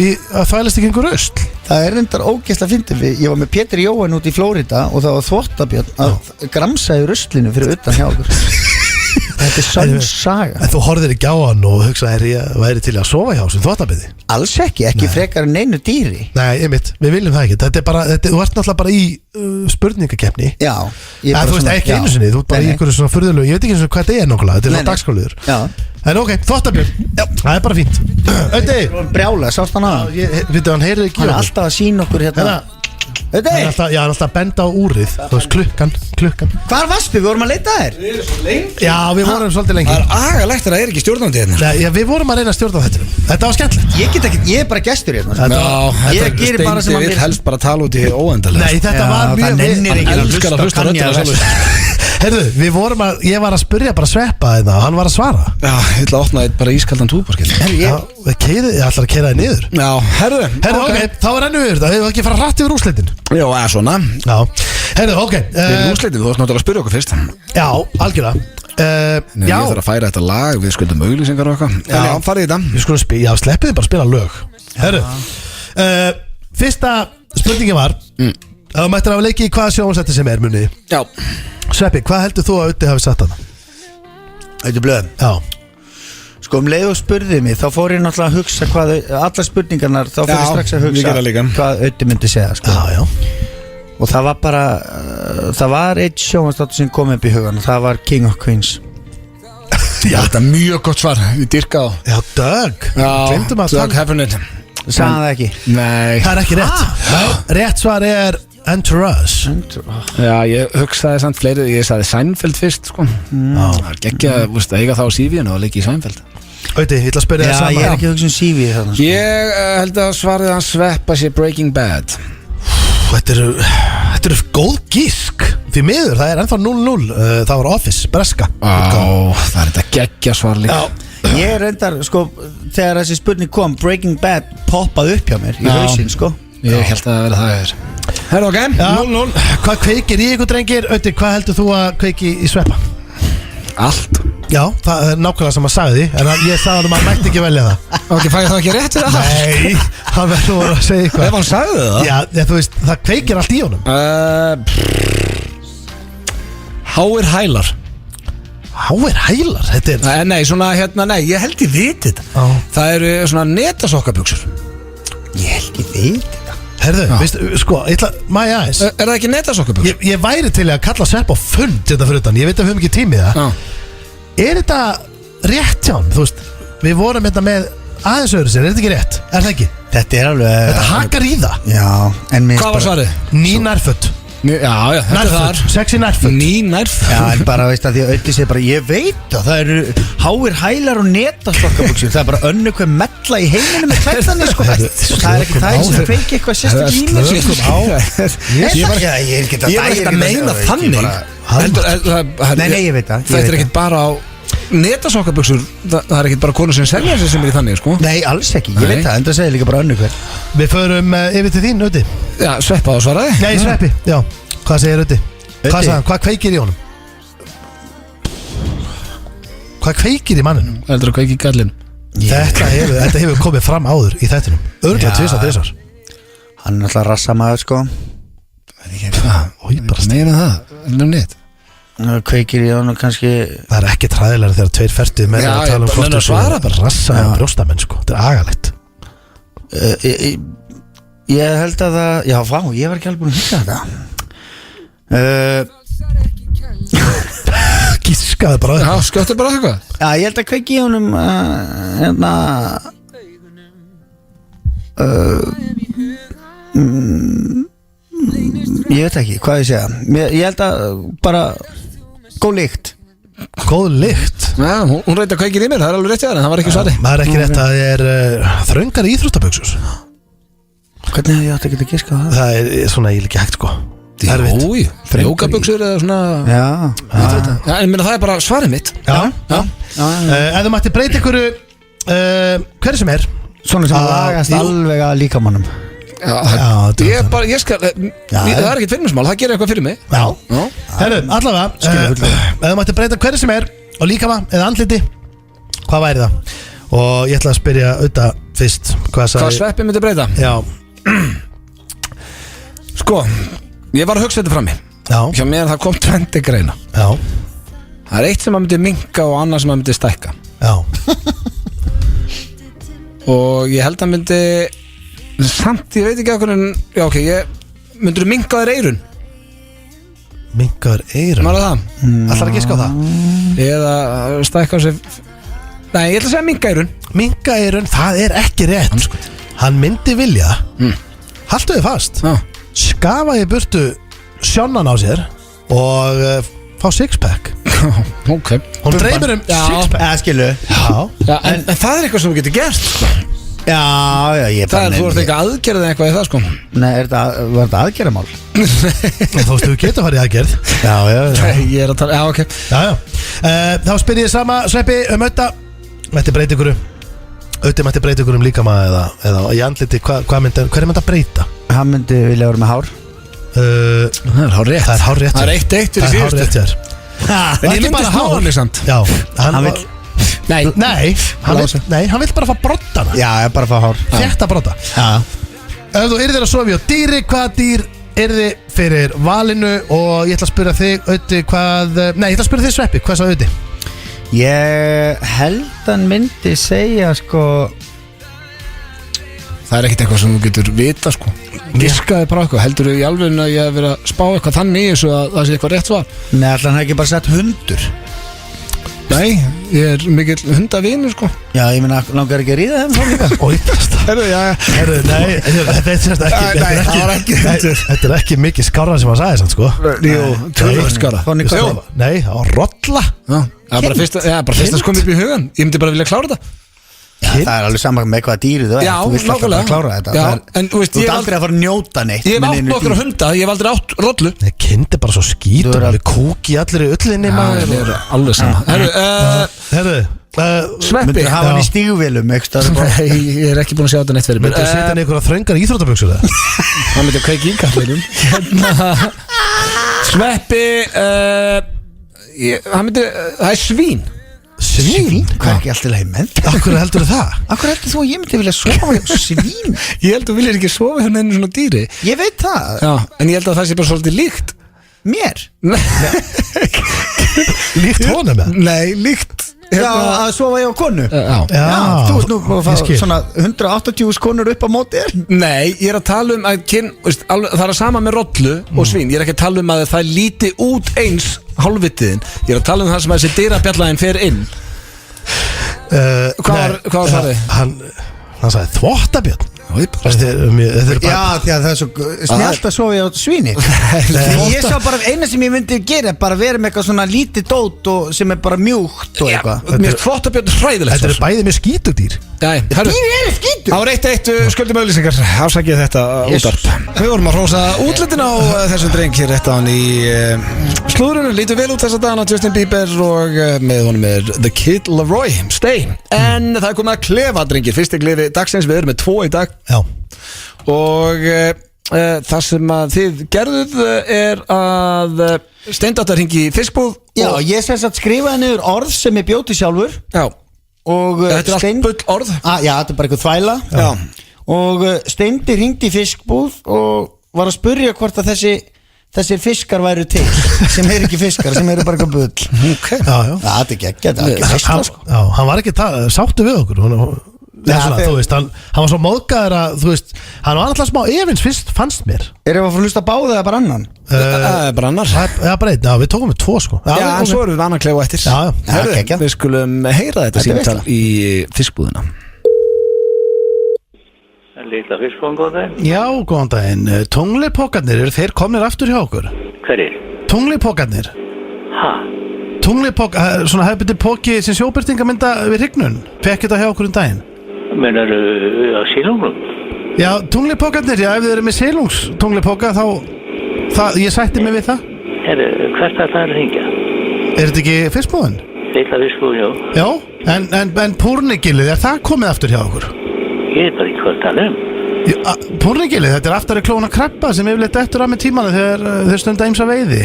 þvælast ekki einhver rusl. það er reyndar ógeðslega fyndið. Ég var með Pétur Jóhann út í Flórida og það var þvottabjörn að gramsa í ruslinu fyrir utan hjá okkur. Þetta er sann saga. En þú horfðir ekki á hann og hugsaðir ég væri til að sofa hjá sem þvottabjörni. Alls ekki frekar en neinu dýri. Nei, einmitt, við viljum það ekki. Þetta er bara, þú ert náttúrulega bara í spurningakeppni. Já, ég er bara Þú veist svona- ekki já. einu sinni, þú ert bara í Nei, nei. einhverju svona furðulegu. Ég veit ekki eins og hvað þetta er nákvæmlega. Þetta er Nei, svona nei. dagskáliður. Já. En ok, þvottabjörn. Það er bara fínt. Öddi, Brjála, sást hann að veitu, hann heyrir ekki hann er okkur. alltaf að sína okkur hérna. Hérna, Þetta hann er alltaf, já, hann er alltaf að benda á úrið. Þú veist, klukkan. Hvar varstu? Við vorum að leita þér. Já, við vorum svolítið lengi. Það er agalegt að það er ekki stjórnandi hérna. Nei, já, við vorum að reyna að stjórna þetta. Þetta var skemmtilegt. Ég get ekki, ég er bara gestur hérna. Já, Ég gerir bara sem Steindi hann vill vil. helst bara tala út í óendalega. Nei, þetta Já, var það mjög nennir vel. ekki Hann að elskar að hlusta á kann röddina ég að sjálfur. Herðu, ég var að spyrja bara Sveppa þetta og hann var að svara. Já, ég ætla að opna eitt bara ískaldan túborskil. Já, ég ætla að keira þið niður. Já, herðu. Herðu, ok, þá er ennum við þetta. Við erum ekki að fara hratt yfir úrslitin. Já, eða svona. Já, herðu, ok. Við erum úrslitin, þú varst náttúrulega að spyrja okkur fyrst. Já, algjörlega. Nei, Já, ég þarf að færa þetta lag, við skuldum auglýsingar og eitthvað. Já, farið í þetta. við skulum já, sleppið þið bara að spila lög. Herðu, fyrsta spurningin var að þú mættir að hafa leikið í hvaða sjónvarsætti sem er munið. Já. Sveppi, hvað heldur þú að Uddi hafi sagt þarna? Þetta er blöð. Já, Sko leið og spurði mig, þá fór ég náttúrulega að hugsa hvað, allar spurningarnar, þá fór ég Já, strax að ég hugsa gera líka. hvað Öddi myndi segja, sko. já. Og það var bara, það var eitt sjónvarpsþáttur sem kom upp í hugan og það var King of Queens. Já, þetta er mjög gott svar, við dyrka á. Já, Doug. Glemdum að Doug Heffernan. Sagði það ekki? Nei. Það er ekki rétt. Rétt svar er Enter Us. Já, ég hugsaði samt fleiri, ég sagði Seinfeld fyrst, sko. Það er geggja, veist, að eiga það á CV-inu og leiki í Seinfeld. Auði, ég ætla að spyrja Já, það sama. ég er ekki að hugsa um CV þarna, sko. Ég held að svarið hans Sveppa sé Breaking Bad. Þetta eru góð gísk. Því miður, það er ennþá 0-0. Það var Office, breska. Það er þetta geggja svar líka. Já. Ég reyndar, sko, þegar þessi spurning kom, Breaking Bad poppað upp hjá mér í hausinn, sko. Ég held að það verði það er. Herra, ok, 0-0. Hvað kveikir í ykkur drengir? Ötti, hvað heldur þú að kveiki í sveppa? Allt. Já, það er nákvæmlega sem að sagði því. En ég sagði að maður mætti ekki velja það. Ok, fæ ég það ekki rétt fyrir það? Nei, hann verður að segja eitthvað. Ef hann sagði það? Já, þú veist, það kveikir allt í honum. Háir hælar. Háir hælar? Þetta er... Nei, svona hérna, nei, ég held ég viti þetta. Það eru svona netasokkabuxur. Ég held ég veit þetta. Herðu, veistu, sko, ég ætla, maður aðeins. Er það ekki netasokkabuxur? Ég væri til að kalla Svepp á fund þetta fyrir utan. Ég veit að við höfum ekki tími í það. Er þetta rétt hjá hann? Þú veist, við vorum þetta með aðeins öðru sér, er þetta ekki rétt? Er það ekki? Þetta er alveg Þetta hakar í það. Já, en mér Hvað var svarið? Ný nærföt. Já, þetta er þar. Sexy nærföt. Ný nærföt. Já, en bara veist að því að auðvitað sér bara, ég veit það eru háir hælar og netasokkabuxur. Það er bara önnu hver mella í heiminu með klættanir, sko. Það er ekki það sem kveiki eitthvað sérstak í mér. Ég er ekki að meina þannig. Nei, ég veit það. Þetta er ekki bara á netasokkabuxur. Það er ekki bara konur sem selja sig sem er í þannig, sko. Nei, alls ekki, ég veit það, en það segir líka bara önnu hver. Við förum yfir til þín, Ötti. Já, Sveppa á svaraði. Nei, Sveppi, já. Hvað segir Ötti? Hvað sagði hann? Hvað kveikir í honum? Hvað kveikir í manninum? Heldur að kveiki í gallinu. Þetta hefur komið fram áður í þættinum. Örgulega tvisar. Hann er alltaf rassamaður, sko. Meira það, heldur nýtt. Kveikir í honum kannski. Það er ekki træðilega þegar tveir ferdu með að tala um hvort þú svara bara rassa og brjóstamenn, sko. Þetta er agalegt. Ég held að það. Já, vá, ég var ekki alveg búin að hugsa þetta. Gískaði bara. Já, skjóttu bara eitthvað. Já, ég held að kveiki í honum hérna ég veit ekki, hvað ég segja. Ég held að bara góð lykt. Góð lykt. Já, hún reyndi að kveikir í mér, það er alveg rétt í það, en það var ekki svari. Það er ekki rétt að það er þröngar íþróttaböksur. Hvernig ég átti ekki að giska það? Það er svona ég líka hægt, sko. Jú, frjókabuxur eða svona. Já, en minna það er bara svarið mitt. Já. Ef þú mætti breyta ykkur hverju sem er svona sem lagast alveg að líkamannum. Ég skal það er ekkert fyrirmál, það gerir eitthvað fyrir mig. Já. Herru, allavega ef þú mætti breyta hverju sem er og líkama eða andliti, hvað væri það? Og ég ætla að spyrja auðvitað fyrst. Hvað Sveppi myndi breyta? Já. Sko, ég var að hugsa þetta frammi. Já. Hjá mér það kom trendi greina. Já. Það er eitt sem maður myndi minnka og annað sem maður myndi stækka. Já. Og ég held að myndi samt, ég veit ekki okkur en já, ok, myndur minnka þér eyrun? Minnka þér eyrun? Mála það? Ætlar að giska á það? Eða stækka á sig. Nei, ég ætla að segja minnka eyrun. Minnka eyrun, það er ekki rétt. Hann myndi vilja haltu þið fast. Skafa í burtu sjónan á sér og fá sixpack. Ok. Hún dreymir sixpack. Já, skilu. Já. En það er eitthvað sem þú getur gert, sko. Já, ég það er, þú ert ekki aðgerðið eitthvað í það, sko. Nei, var þetta aðgerðamál? Þú veist, þú getur farið aðgerð. Já. Ég er að tala, já, ok. Já. Þá spyr ég sama Sveppi Ötta. Mætti breyta ykkur Ötti mætti breyta ykkur líkama eða í andliti, hver er myndi að breyta? Hann myndi vilja vera með hár. Það er hár rétt. Það er 1-1 fyrir síðustu. En ég myndi snóðan mig samt. Já, hann vill. Nei, hann vill bara fá broddana. Já, bara fá hár. Þetta brodda. Já. Ef þú yrðir að sofa á dýri, hvaða dýr yrði fyrir valinu? Og ég ætla að spyrja þig, Ötti, ég ætla að spyrja þig, Sveppi, hvað sagði Ötti? Ég held hann myndi segja, sko. Það er ekkert eitthvað sem þú getur vita, sko. Giskaði bara eitthvað. Heldur þú í alveg að ég hef verið að spá eitthvað þannig í þessu að það sé eitthvað rétt svar? Nei, ætla hann ekki bara sett hundur. Nei, ég er mikill hundavinur, sko. Já, ég meina, langar ekki að ríða þeim þá líka. Herru, nei, þetta er ekki mikið skára sem hann sagði sann, sko. Jú, tölvöld skára. Nei, það var rolla. Það er bara fyrst að skoma upp í hugan. Ég myndi bara vilja klára þetta. Það er alveg saman með hvaða dýri þú er. Já, þú vilt alltaf bara klára þetta. Þú ert aldrei að fara að njóta neitt. Ég hef átt nokkra hunda, ég hef aldrei átt rollu. Kind er bara svo skítur, alveg kúk í allir í öllinni. Það er alveg sama. Herru, Sveppi Myndir hafa hann í stígvélum Nei, ég er ekki búin að sjá þetta neitt fyrir mér Myndir setja hann í einhverja þröngar íþróttaböksur eða? Hann myndi að kveiki í kallinum Sveppi hann myndi, það er svín Svín? Hvað er ekki alltaf leið með? Akkur heldur það? Akkur heldur þú að ég myndi vilja sofa hjá svín? Ég held að þú viljir ekki sofa hérna einu svona dýri Ég veit það. Já, en ég held að það sé bara svolítið líkt Mér? Líkt honum með? Nei, líkt Já, að sofa hjá konu? Já. Já, þú veist nú búin að ég fá skil. svona 180 konur upp á móti þér. Nei, ég er að tala um að það er að sama með rollu og svín Ég er ekki að tala um að það líti út eins hálfvitiðin Ég er að tala um það sem að þessi dyrabjallæðin fer inn Hvað var svarið? Hann sagði þvottabjörn Þetta er bara Já, því að það er svo snjallt að sofa hjá svíni. Ég sá bara eina sem ég myndi gera er bara vera með eitthvað svona lítið dót og sem er bara mjúkt og eitthvað. Mér þvottabjörn hræðilegt Þetta er bæði með skítudýr Dýr eru skítur. Það var 1-1 sköldum auðlýsingar Ásakið þetta útvarp Við vorum að hrósa útlitin á þessum dreng hér rétt á hann í slúðrunum Lítur vel út þessa dagana Justin Bieber og með honum er The Kid Laroi Stay En það er komið að klefa drengir Fyrsti klefi dagsins, við erum með 2 í dag Já Og það sem að þið gerðuð er að Steindóttir hringi í fiskbúð Já, og- ég sem sagt skrifaði niður orð sem ég bjóti sjálfur Já, og þetta er allt bull orð Já, þetta er bara eitthvað þvæla. Já. Og Steindi hringdi í fiskbúð og var að spurja hvort að þessir fiskar væru til sem eru ekki fiskar, sem eru bara eitthvað bull. Okay. Já, já Já, þetta er ekki, þetta er ekki fiskar sko. Já, hann var ekki sáttu við okkur Já, svona, þegar- þú veist, hann var svo móðgæður að, þú veist, hann var alltaf smá efins fyrst, fannst mér Erum við að fara að hlusta á báða eða bara annan? Það er bara annar Já, bara einn, já, við tókum við 2 sko Já, en ok. svo erum við annan klefa eftir Já, já. Herðu, Já, geggjað. við skulum heyra þetta Þetta er símtal veisla. í fiskbúðina Lilla fiskbúðan, góðan daginn. Já, góðan daginn, tunglipókarnir, eru þeir komnir aftur hjá okkur? Hverjir? Tunglipókarnir Ha? Svona hefði póki sem sjóbyrtingamynda við hrygnun Fekk þetta hjá okkur daginn Menar á sílunglum? Já, tunglipókarnir, já, ef þið eru með silungs tunglipóka, ég sætti mig við það Herru, hvert að það er að hringja? Er þetta ekki fiskbúðin? Lilla fiskbúðan, já. Já, en púrnigilið, er það komið aftur hjá okkur? Ég er bara ekki hvað að tala um. Púrnigilið, þetta er aftari klóna krabba sem yfirleitt eftir að með tímana þegar þau stunda eimsa veiði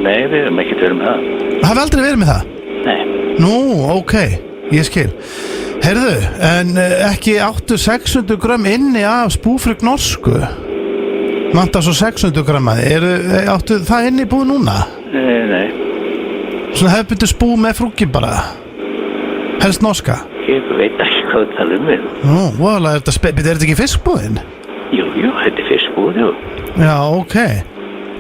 Nei, við erum ekkert verið með það. Hafi aldrei verið með það? Nei. Nú, ok, ég skil Heyrðu, en ekki 800-600 grömm inni af spúfrugg norsku Vantar svo 600 grammaði Áttu það inni búið núna? Nei, Svona hefbundu spú með frúki bara Helst norska ég veit ekki hvað að tala um við. Nú, voðalega, er þetta ekki fiskbúðin? Jú, þetta er fiskbúð, jú. Já, ok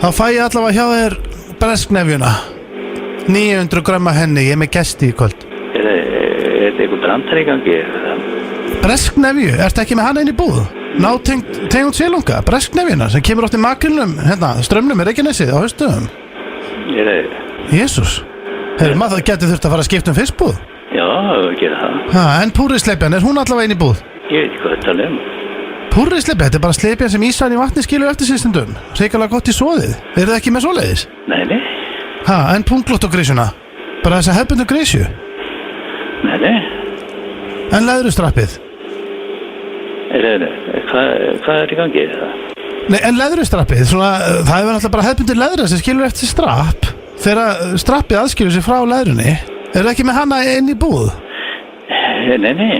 Þá fæ ég allavega hjá þér bresknefjuna 900 gramma henni, ég er með gesti í kvöld Er þetta eitthvað brandar í gangi? Bresknefju, ertu ekki með hana inn í búð? Tegund sílunga, bresknefjuna sem kemur oft í makrilnum, strömmnum í Reykjanesið á haustum Jésús maður það geti þurft að fara að skipta fiskbúð Já, gera það. En púrisleipjan, er hún allavega inn í búð? Ég veit ekki hvað að tala um. Púrisleipja, þetta er bara sleipjan sem ísæðin í vatni skilur eftir sér stundum Ríkilega gott í soðið, eru það ekki með svoleiðis? Nei. En punglott og grísuna? Bara þessa hefbundu grísju? Nei. En leðrustrappið? Hvað er í gangi? Nei, en leðrustrappið, svona, það er náttúrulega bara hefbundu leðra sem skilur eftir strapp Þegar strappið aðskilur sér frá leðrunni Er það ekki með hana inn í búð? Nei.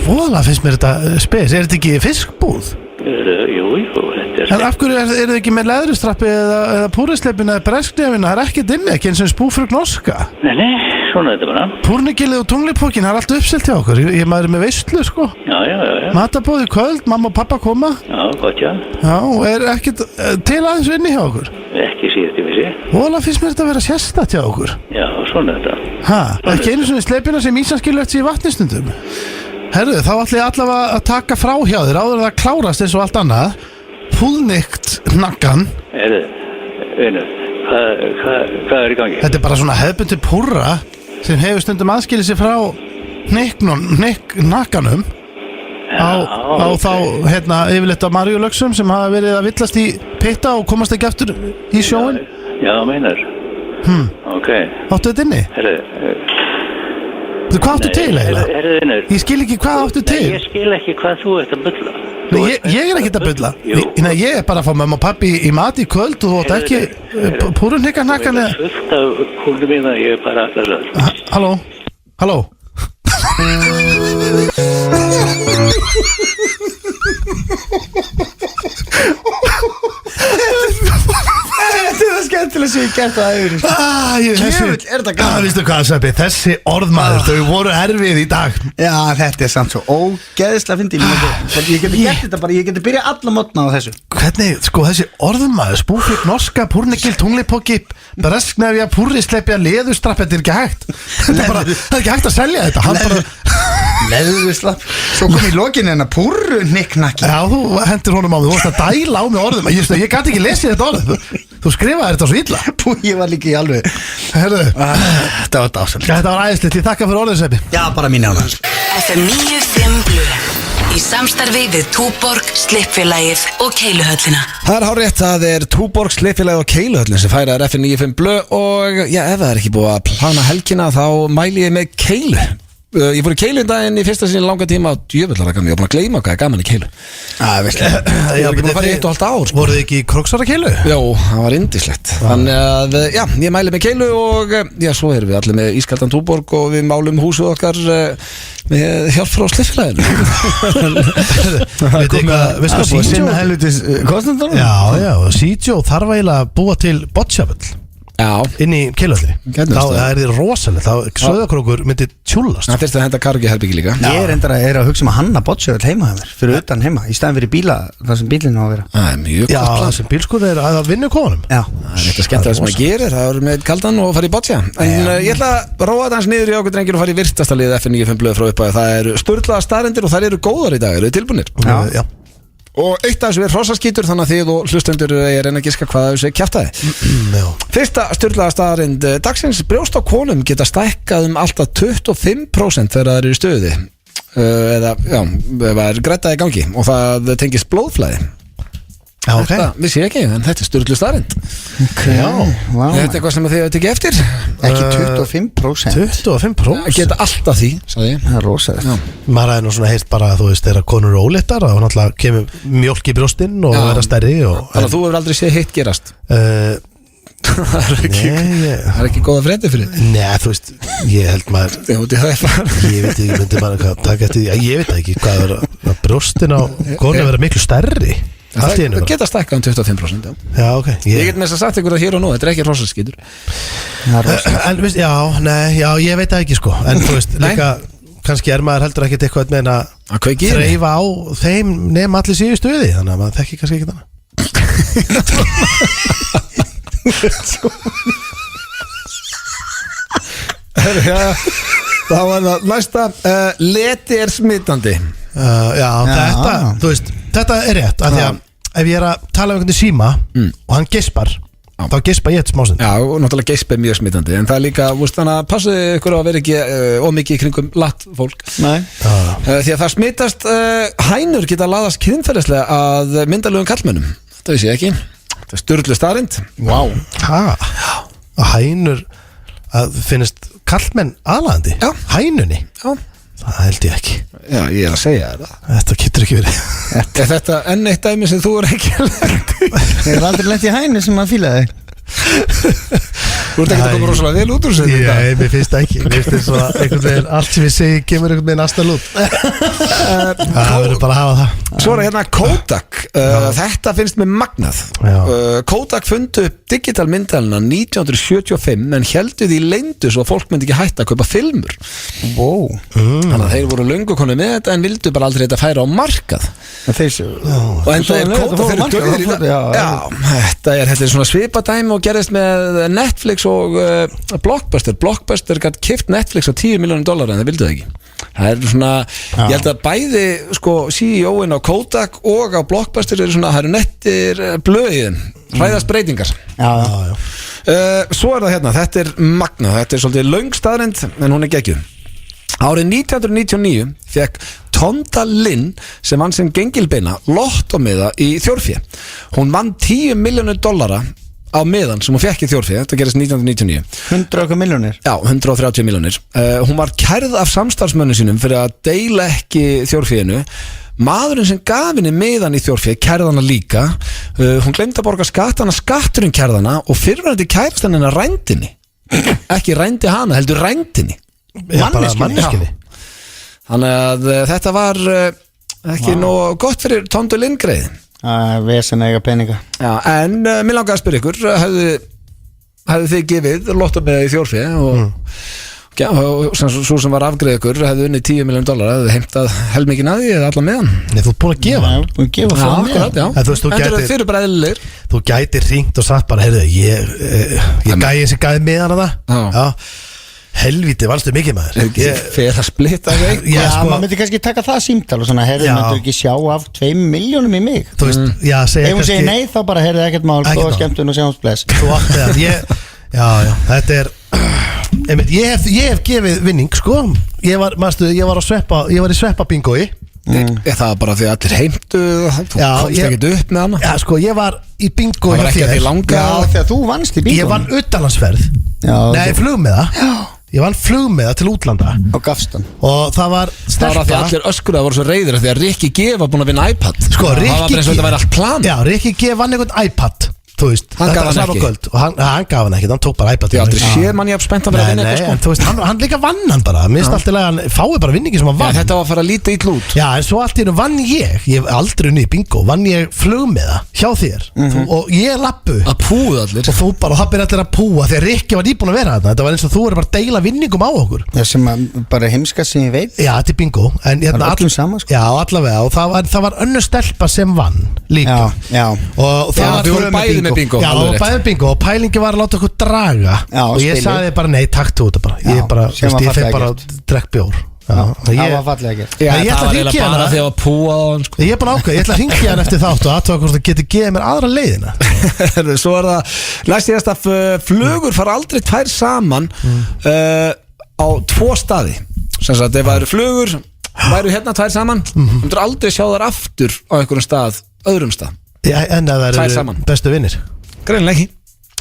Voðalega finnst mér þetta spes, er þetta ekki fiskbúð? Jú, þetta En af hverju er það ekki með leðrustrappi eða púrisleipin eða bresknefina? Það er ekkert inni, ekki eins og spúfrugg norska Nei, svona er þetta bara. Púrnigilið og tunglipókin, það er allt uppselt hjá okkur Ég maður er með veislu, sko Já. Matabóð í kvöld, mamma og pappa koma Já, gott, já. Já, er ekkert til aðeins inni hjá okkur? Ekki síðast í vissi. Voðalega finnst mér þetta að vera sérstætt hjá okkur Já, svona er þetta. Ekki einu svona sleipina sem ísan skilur eftir í vatnistundum Herðu, þá ætla ég allavega að taka frá hjá þér áður en það klárast eins og allt annað Púðnikt hnakkan Hvað er í gangi? Þetta er bara svona hefbundi púrra sem hefur stundum aðskilið sér frá hnakkanum á þá yfirleitt á marjulöksum sem hafa verið að villast í pitta og komast ekki aftur í sjóin Já, meinar. Ok. Áttu þetta inni? Hvað áttu til eiginlega? Ég skil ekki hvað áttu til. Nei, ég skil ekki hvað þú ert að bulla. Nei, ég er ekkert að bulla. Ég er bara að fá mamma og pappi í mat í kvöld og þú átt ekki púrunhyggarnakkan eða... Fullt af kúnum mína, ég er bara allar lög. Halló? Þetta er skemmtilega sem ég gert það yfir. Kjöfull, er þetta gaman? Vistu hvað, Sveppi, þessi orðmaður, þau voru erfið í dag. Já, þetta er samt svo ógeðslega fyndið. Ég geti gert þetta bara, ég geti byrjað alla mótna á þessu. Hvernig, sko, þessi orðmaður, spúfik, norska, púrnigild, tunglipóki, bresknefja, púrrisleipja, leðustrapp, þetta er ekki hægt. Þetta er bara, það er ekki hægt að selja þetta. Hann bara... Leðustrapp. Svo kom í lokinu hennar púrunhnykknakki. Já, þú hendur honum á mig, þú varst að dæla á mig orðum. Ég gæti ekki lesið þetta orð. Þú skrifaði þetta svo illa. Ég var líka í alveg. Herðu, þetta var dásalegt. Þetta var æðislegt, ég þakka fyrir orðið, Sveppi. Já, bara mín ánægð. FM 95 Blu í samstarfi við Túborg, Slippfélagið og Keiluhöllina. Það er hárrétt, það er Túborg, Slippfélagið og Keiluhöllin sem færa FM 95 Blu og já, ef það er ekki búið að plana helgina þá mæli ég með Keilu. Ég fór í Keilu daginn í fyrsta sinni langa tíma og djöfullar að gaman, ég var búin að gleyma hvað er gaman í Keilu. Veist Ég var ekki búin að fara í 1,5 ár sko. Voruð þið ekki í Króksvara Keilu? Já, það var yndislegt. Þannig að, já, ég mæli með Keilu og já, svo erum við allir með ískaldan Túborg og við málum húsið okkar með hjálp frá Slippfélaginu. Veistu hvað Sinna helvitis kostnandunum? Já, Sítjó þarf eiginlega að búa til bottsjöfull Já, inn í Keiluhöllinni. Gætum Það við er því rosalegt, þá Sauðárkrókur myndi tjúllast. það fyrst að henda kargi herbyggi líka. Ég er að hugsa að hanna bottsjöfull heima hjá mér, fyrir utan heima, í staðin fyrir bíla, það sem bílinn á að vera. Það er mjög Já, gott það plan. sem bílskur er að vinna konum. Já. Það er eitthvað skemmtilega sem að gera, það er með kaldan og fara í boccia. En ég ætla að róa þetta hans niður í okkur drengir og fara í virtasta liðið FM 95 Blu frá upphæðu. Það eru sturlaða staðreyndir og þær eru góðar í dag, eru þið tilbúnir? Já. Og eitt af þessu er hrossaskítur, þannig að þið og hlustendur ég reyna að giska hvað þessu er kjaftaði. Fyrsta sturlaða staðreind dagsins: brjóst á konum geta stækkað alltaf 25% þegar það eru í stuði. Eða, já, það er grætta í gangi og það tengist blóðflæði. Já, ok. Þetta vissi ég ekki, en þetta er sturlu staðreind. Já, Er þetta eitthvað sem þið hefur tekið eftir? Ekki 25%. 25%. Geta alltaf því, sagði ég. Það er rosalegt. Maður er nú svona heyrt bara að þú veist þegar konur eru óléttar og náttúrulega kemur mjólk í brjóstinn og Já. vera stærri og Þannig að þú hefur aldrei séð hitt gerast. Það er ekki góða fréttir fyrir þig. Nei, þú veist, ég held maður Ég veit það ég veit ekki, myndi maður hvað taka eftir því, ég veit ekki hvað er að brjóstin á konur vera miklu stærri allt í einu Það bara. geta stækkað 25%, já. Já, ok. Ég get með þess að sagt ykkur það hér og nú, þetta er ekki hrossaskítur. En veist, já, ég veit það ekki sko. En þú veist, Nei. líka kannski er maður heldur ekkert eitthvað með Að kveikja í henni. þreifa á þeim nema allir síðu stuði, þannig að maður þekki kannski ekkert annað. Það var það næsta. Leti er smitandi. Já, þú veist, þetta er rétt af því að ef ég er að tala um einhvern í síma og hann geispar, þá geispa ég eitt smásinn. Já, og náttúrulega geisp er mjög smitandi. En það er líka, þannig að passu ykkur á að vera ekki ómikið í kringum latt fólk. Nei. Því að það smitast, hænur geta laðast kynferðislega að myndalögum kallmönnum. Það vissi ég ekki. Það er sturlu staðreind. Vá. Að hænur að finnst kallmenn aðlaðandi. Já. Hænunni, Já, það held ég ekki. já, ég er að segja það. Þetta getur ekki verið. Er þetta enn eitt dæmi sem þú er ekki lent í? Ég er aldrei lent í hæni sem að fíla þig. Þú ert ekki að koma rosalega vel út úr sér þetta. Nei, mér finnst það ekki. Mér finnst það svona einhvern veginn allt sem ég segi kemur einhvern veginn aðstæðal út. Það verður bara að hafa það. Svo er hérna Kodak. Þetta finnst mér magnað. Já. Kodak fundu upp digital myndalina 1975 en heldu því leyndu svo að fólk myndi ekki hætta að kaupa filmur. Wow. Þannig að þeir voru löngu konið með þetta en vildu bara aldrei þetta færa á markað. Og Og enda er Kodak þeir eru gauðir í það. Já, þetta er svona svipadæmi og gerðist með Netflix og Blockbuster. Blockbuster gætt kipt Netflix á $10 million en það vildu það ekki. Það er svona, ég held að bæði sko CEO-in á Kodak og á Blockbuster eru svona, það eru nettir blöðin, hræðast breytingar. Já. Svo er það hérna, þetta er magnað, þetta er svolítið löng staðreind en hún er geggjuð. Árið 1999 fekk Tonda Linn sem vann sem gengilbeina lottómiða í þjórfé. Hún vann $10 million á miðan sem hún fekk í þjórfið, þetta gerist 1999 100 milljónir. Já, 130 milljónir Hún var kærð af samstarfsmönnum sínum fyrir að deila ekki þjórfiðinu. Maðurinn sem gaf henni miðan í þjórfið kærði hana líka. Hún glemdi að borga skattana, skatturinn kærði hana og fyrrverandi kærastan hennar rændinni. Ekki rændi hana, heldur rændinni. Manneskinni. Þannig að þetta var ekki nóg gott fyrir Tóndu Lindgreið. Vesen eiga peninga. Já, en mér langaði að spyrja ykkur, hefðu þið gefið lottómiða í þjórfið og svo sem var afgreið ykkur hefðu unnið $10 million, hefðu heimtað helmingin að því eða allan meðan. Nei, þú ert búin að gefa. Búin að gefa frá akkurat, já. Þeir eru bara eðlilegir. Þú gætir hringt og sagt bara, heyrðu, ég gæði þessi gæði meðan að það. Já. Helvíti, varstu mikið maður. Fyrir að splitta þig. Já, maður myndi kannski taka það símtal og svona, heyrðu, myndur ekki sjá af 2 milljónum í mig. Þú veist, já, segja kannski. Ef hún segir nei, þá bara heyrðu ekkert mál, góða skemmtun og sjáumst bless. Þú átti það, já, þetta er ég hef gefið vinning, sko. Ég var í sveppa bingói. Það var bara því að allir heimtu, þú komst ekkert upp með hana. Já, sko, ég var í bingói. Það var ekki að því langa. Já, þegar þú vannst í bingói. Ég vann utanlandsferð. Nei, flugmiða. Já. Ég vann flugmiða til útlanda og gafst hann. Og það var Það var að því allir öskurða voru svo reyðir því að Rikki G var búin að vinna iPad. Sko, það var bara eins og þetta væri allt plan. Já, Rikki G vann einhvern iPad. Þú veist, hann gaf hann ekki og hann gaf hann ekki, hann tók bara iPad. Ég aldrei séð mann ég haf spennt að vera að vinna eitthvað, sko. En þú veist, hann líka vann hann bara. Mér finnst alltaf að hann fái bara vinningi sem hann vann. Þetta var að fara að líta ítl út. Já, en svo allt í hennu vann ég hef aldrei unnið í bingo, vann ég flugmiða hjá þér og ég lappu að púða allir og þú bara, og það byrja allir að púa þegar Rikki var nýbúin að vera þarna. Þetta var eins og þú eru bara að deila vinningum á okkur. Já, sem bara heimskast sem ég veit. Já, þetta er bingo. En hérna öllum saman, sko. Já, allavega, og það var önnur stelpa sem vann líka. Já. Og það var bæði með bingo. Já, bæði bingo og pælingi var að láta okkur draga. Já, og ég sagði bara nei, takk þú þetta bara. Ég fekk bara drekk bjór. Það var fallega gert. Já, það var eiginlega bara því að púa á hann, sko. Ég er bara ákveð, ég ætla að hringja hann eftir þátt og aðtöða hvort það geti gefið mér aðra leiðina. Svo er það næst síðast að flugur fara aldrei tvær saman á 2 staði. Sem sagt, ef það eru flugur væru hérna tvær saman, myndur aldrei sjá þar aftur á einhverjum stað, öðrum stað. En að það eru bestu vinnir. Greinilega ekki.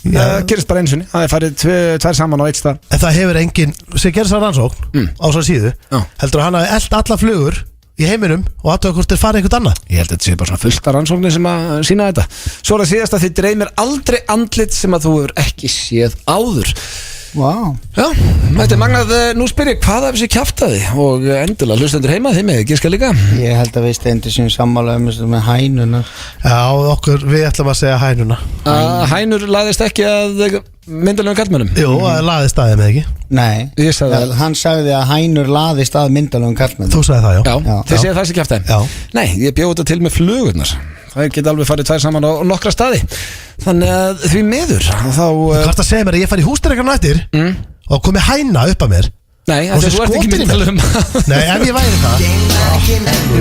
Það gerist bara einu sinni. Það er farið tvær saman á eitt stað. En það hefur engin sem gerist það rannsókn á svo síðu. Heldur að hann hafi elt alla flugur í heiminum og aðtöða hvort þeir farið einhvert annað. Ég held að þetta sé bara svona fullt af rannsóknir sem að sína þetta. Svo er það síðast að þið dreymir aldrei andlit sem að þú hefur ekki séð áður. Wow. Já, þetta er magnað. Nú spyr ég, hvað af þessi kjaftaði og endilega hlustendur heima þið með, giska líka. Ég held að við stendur sem sammála með hænuna. Já, við ætlum að segja hænuna. Hænur laðist ekki að myndalegum kallmönnum. Jú, að laðist aðeins með ekki. Nei, ég sagði það. Hann sagði að hænur laðist að myndalegum kallmönnum. Þú sagði það, já. Þið segið það sem kjaftaði. Nei, ég bjóð þetta til með flugurnar. Það geta alveg farið tvær saman á nokkra staði. Þannig að því miður þá Hvort að segja mér að ég fari í hússtyrkarna eftir og komi hæna upp að mér. Nei, þú ert ekki myndalum. Nei, ef ég væri það.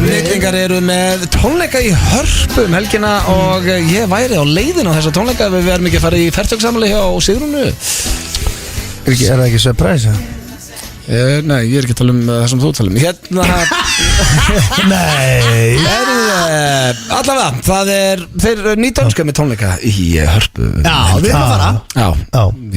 Vikingar eru með tónleika í Hörpu helgina og ég væri á leiðin á þessa tónleika ef við verðum ekki að fara í fertugsamali hjá Sigrúnu. Er það ekki surprise? Nei, ég er ekki að tala það sem þú tala hérna. Nei. Allavega, það þeir nýtönska með tónleika í Hörpu. Já, við erum að fara. Já,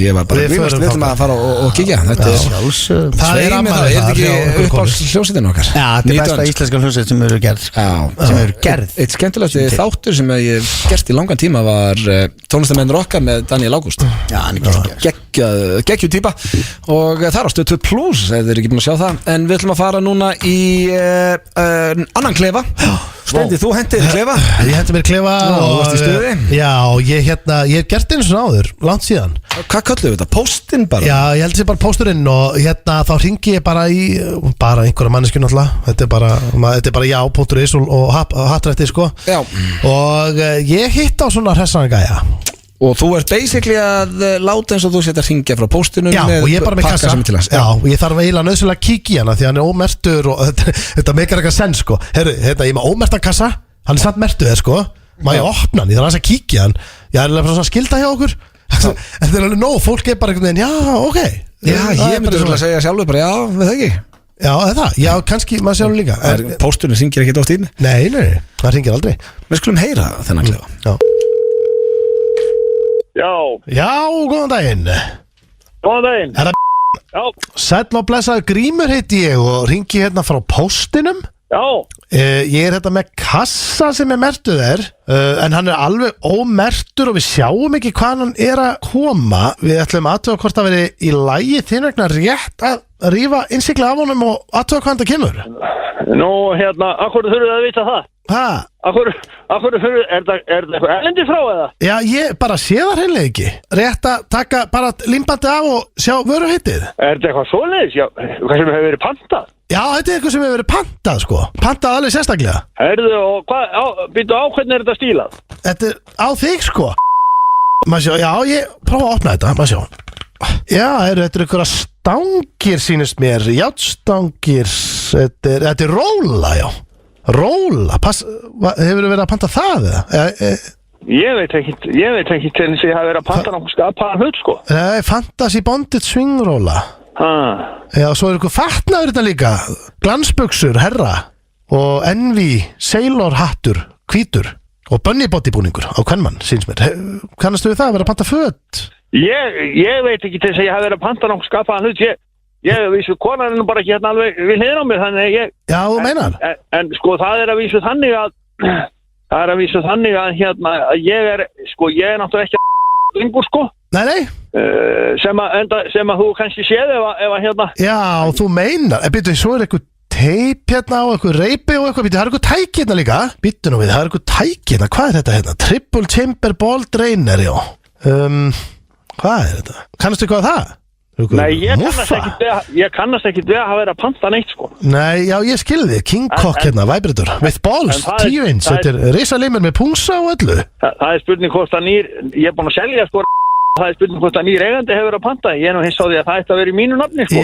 ég var bara við ætlum að fara og kíkja. Þetta er sveimi það, er þetta ekki upp á hljómsveitin okkar? Já, þetta er besta íslenska hljómsveit sem eru gerð. Sem eru gerð. Eitt skemmtilegt þáttur sem ég hef gert í langan tíma var tónlistarmennur okkar með Daniel Ágúst. Já, hann er geggjuð típa og það er á Stöð 2 Plus ef þið eru ekki búin að sjá það. En við ætlum að fara núna í annan klefa. Steindi, þú hendir klefa. Ég hendi mér klefa og þú varst í stuði. Já, ég hef gert eins og áður, langt síðan. Hvað kölluðu þetta? Póstinn bara? Já, ég held sér bara pósturinn og þá hringi ég bara í einhverja manneski náttúrulega. Þetta er bara já.is og hattrætti, sko. Já. Og ég hitt á svona hressan gæja. Og þú ert basically að láta eins og þú setja að ringja frá póstinum. Já, og ég er bara með kassa. Já, og ég þarf eiginlega nauðsynlega að kíkja í hana því hann er ómertur og þetta meikar eitthvað senn, sko. Herru, ég er með ómertan kassa, hann er samt mertuð, sko. Má ég opna hann, ég þarf aðeins að kíkja hann. Ég er alveg svona skilda hjá okkur. Þetta er alveg nóg, fólk er bara einhvern veginn, já, ok. Já, ég myndi svona að segja sjálfur bara, já, við það ekki. Já, það, já, kannski maður sjálfur líka. Pósturinn hringir ekkert oft í henni? Nei, það hringir aldrei. Við skulum heyra þennan klefa. Já. Já, Já, góðan daginn góðan daginn. Er það Já, Sæll og blessaður Grímur heiti ég og ringi hérna frá póstinum já, Ég er hérna með kassa sem er mertur þér en hann er alveg ómertur og við sjáum ekki hvað hann er að koma Við ætlum aðtöga hvort það veri í lagi þinn vegna rétt að rífa innsikla af honum og aðtöga hvað hann kemur nú akkur þurfið að vita það? Ha? Akkur þurfið, er það eitthvað erlendi frá eða? Já, ég bara sé það hreinlega ekki Rétt að taka bara limbandi af og sjá vöruheitið Er þetta eitthvað svoleiðis? Já, hvað sem hefur verið pantað? Já, þetta er eitthvað sem hefur verið pantað sko Pantað alveg sérstaklega Herðu, og býttu á hvernig er þetta stílað? Þetta er á þig sko Maður sjá, já, ég prófa að opna þetta Maður sjá Já, þetta er einhverja stangir sýnist mér Játstangir Þetta er róla, já Róla, hefur verið að panta það eða? Ég veit ekki til þess að ég hafi verið að panta nokkuð skapaðan hlut sko. Nei, Fantasy Bonded swingróla Já, svo er eitthvað fatnaður þetta líka Glansbuxur, herra Og Envy, Sailor hattur Hvítur Og Bunny body búningur á kvenmann, síns mér Kannastu við það að vera að panta föt? Ég veit ekki til þess að ég hafi verið að panta nokkuð skapaðan hlut Ég vísu, konan er nú bara ekki hérna alveg við hliðina á mér, þannig ég... Já, þú meinar? En sko, það er að vísu þannig að hérna, að ég er náttúrulega ekki að lengur, sko. Nei. Sem að þú kannski séð ef að hérna... Já, þú meinar. Býttu, svo er eitthvað teip hérna og eitthvað reipi og eitthvað, býttu, það er eitthvað tæki hérna líka. Býttu nú við, það er eitthvað tæki hérna. Hvað er þetta hérna? Triple Chamber Ball Drainer, já. Hvað er þetta? Kannastu hvað það? Nei, ég kannast ekkit við að hafa verið að panta neitt sko. Nei, já, ég skilði, King Cock hérna, Vibrator With balls, 10 inch, þetta er risalimur með pungsa og öllu Það er spurning hvort að ég er búin að selja sko. Það er spurning hvort að nýr eigandi hefur verið að panta. Ég er nú hins á því að það ætti að vera í mínu nafni sko.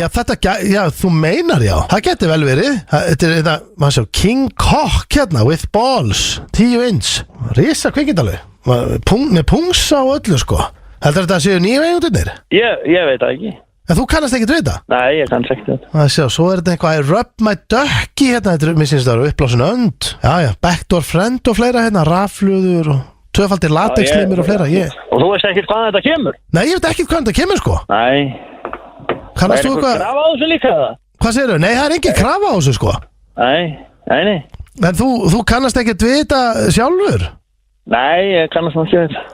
Já, þú meinar já. Það getur vel verið. Þetta er þetta, maður sjá, King Cock hérna, With balls, 10 inch Risa kvikindalvi með pungsa og öllu sko. Heldur þetta að séu nýju eigendurnir? Ég veit það ekki. En þú kannast ekkert við þetta? Nei, ég kannast ekkert við þetta. Það sjá, svo er þetta eitthvað I rub my ducky hérna, þetta er, mér syns það eru uppblásin önd. Já, backdoor friend og fleira hérna, rafluður og tvöfaldir latexlimir og fleira. Og þú veist ekkert hvaðan þetta kemur? Nei, ég veit ekkert hvaðan þetta kemur sko. Nei. Kannast þú eitthvað? Er krafa á þessu líka það? Hvað segirðu? Nei, það er engin krafa á þessu sko. Nei. En þú kannast ekkert við þetta sjálfur? Nei, ég kannast ekki við þetta.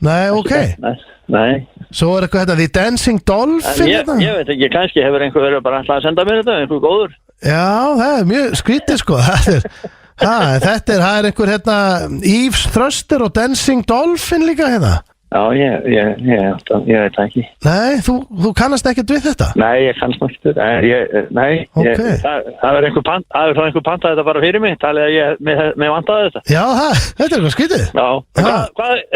Nei, ok. Nei. Svo er eitthvað þetta, The Dancing Dolphin hérna? Ég veit ekki, kannski hefur einhver verið bara alltaf að senda mér þetta, einhver góður. Já, það er mjög skrítið sko. Það er einhver hérna, Yves Thruster og Dancing Dolphin líka hérna. Já, ég veit ekki. Nei, þú kannast ekkert við þetta? Nei, ég kannast ekkert við þetta. Nei, okay. Það er einhver pantað þetta bara fyrir mig, talið að ég með vantaði þetta. Já, þetta er eitthvað skrítið. Já,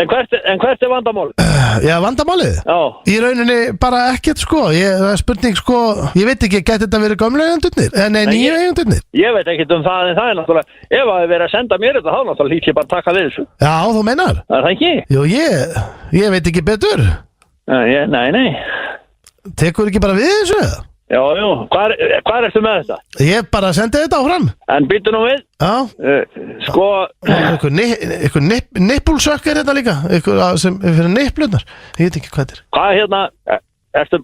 en hvert er vandamálið? Já, vandamálið? Já. Í rauninni bara ekkert sko, það er spurning sko, ég veit ekki, geti þetta verið gömlu eigendurnir? Nei, nýju eigendurnir? Ég veit ekkert það, en það er náttúrulega, ef það er verið að senda mér þetta, þá náttúrulega lít ég bara taka við þessu. Já, þú meinar? Það er það ekki? Jú, ég veit ekki betur. Nei. Tekur ekki bara við þessu? Já, hvað ertu með þetta? Ég bara sendi þetta áfram. En býttu nú við? Já. Sko... Eitthvað nippulsökkar hérna líka, eitthvað sem er fyrir nipplunar. Ég veit ekki hvað þetta er.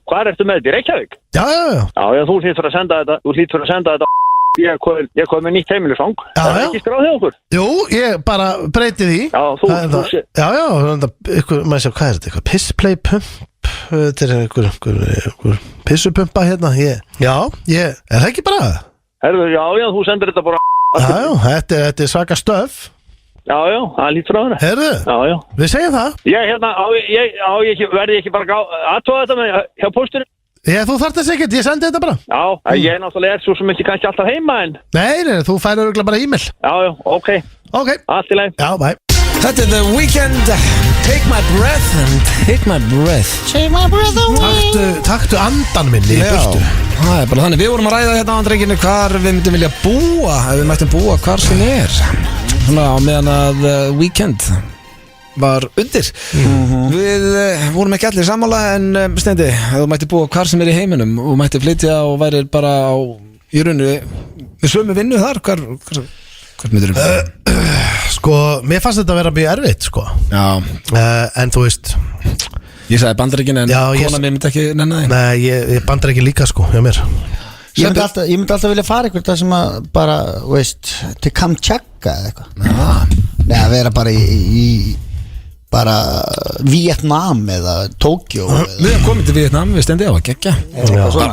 Hvað ertu með þetta í Reykjavík? Já. Já, þú hlýtur að senda þetta. Ég kom með nýtt heimilisfang. Það er ekki skráð hjá okkur. Jú, ég bara breyti því. Já, maður sé, hvað er þetta? Eitthvað pissplay pump. Þetta er einhver pissupumpa hérna. Er það ekki bara? Herðu, já, þú sendir þetta bara. Já, þetta er svaka stöf. Já, það lítur á hana. Herðu, já. Við segjum það. Verði ekki bara aðtóða þetta með hjá pósturinn? Já, þú þarft þess ekkert, ég sendi þetta bara. Já, ég náttúrulega svo sem ekki kannski alltaf heima en... Nei, þú færður örugglega bara e-mail. Já, ok. Allt í leið. Já, bye. Þetta er The Weeknd, Take My Breath and Take My Breath. Take my breath away. Taktu andan minni í burtu. Það er bara þannig, við vorum að ræða hérna á andrenginu hvar við myndum vilja búa, ef við mættum búa hvar sem er. Svona á meðan að Weeknd var undir. Við vorum ekki allir sammála en Steindi, ef þú mætti búa hvar sem er í heiminum og mætti flytja og væri bara á í rauninu við sömu vinnu þar, hvar myndir þú? Sko, mér fannst þetta að vera mjög erfitt sko. En þú veist Ég sagði Bandaríkin en kona mér myndi ekki nenni því. Nei, ég Bandaríkin líka sko, hjá mér. Ég myndi alltaf vilja fara eitthvað það sem að bara, veist, til Kamchatka eða eitthvað. Nei, að vera bara í bara Vietnam eða Tókjó. Við erum komið til Vietnam, við stendið á að gegja.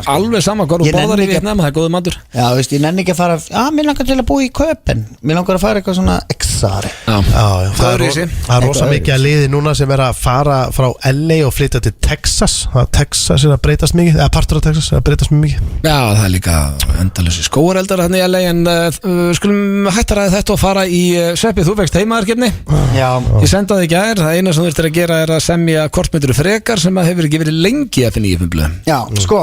Alveg sama hvað þú borðar í Vietnam, það er góður matur. Já, veist, ég nenni ekki að fara, mér langar til að búa í Köpen. Mér langar að fara eitthvað svona exari. Það er rosa mikið að liði núna sem er að fara frá LA og flytja til Texas. Texas er að breytast mikið, eða partur af Texas er að breytast mikið. Já, það er líka endalösi skóareldar hann í LA en skulum hætta ræði þetta og fara í Sveppi, þú fegst heimaðarkefni. Ég sendaði ekki að það eina sem þú ert að gera er að semja kortmyndur frekar sem að hefur ekki verið lengi að finna í F-blöð. Já, sko,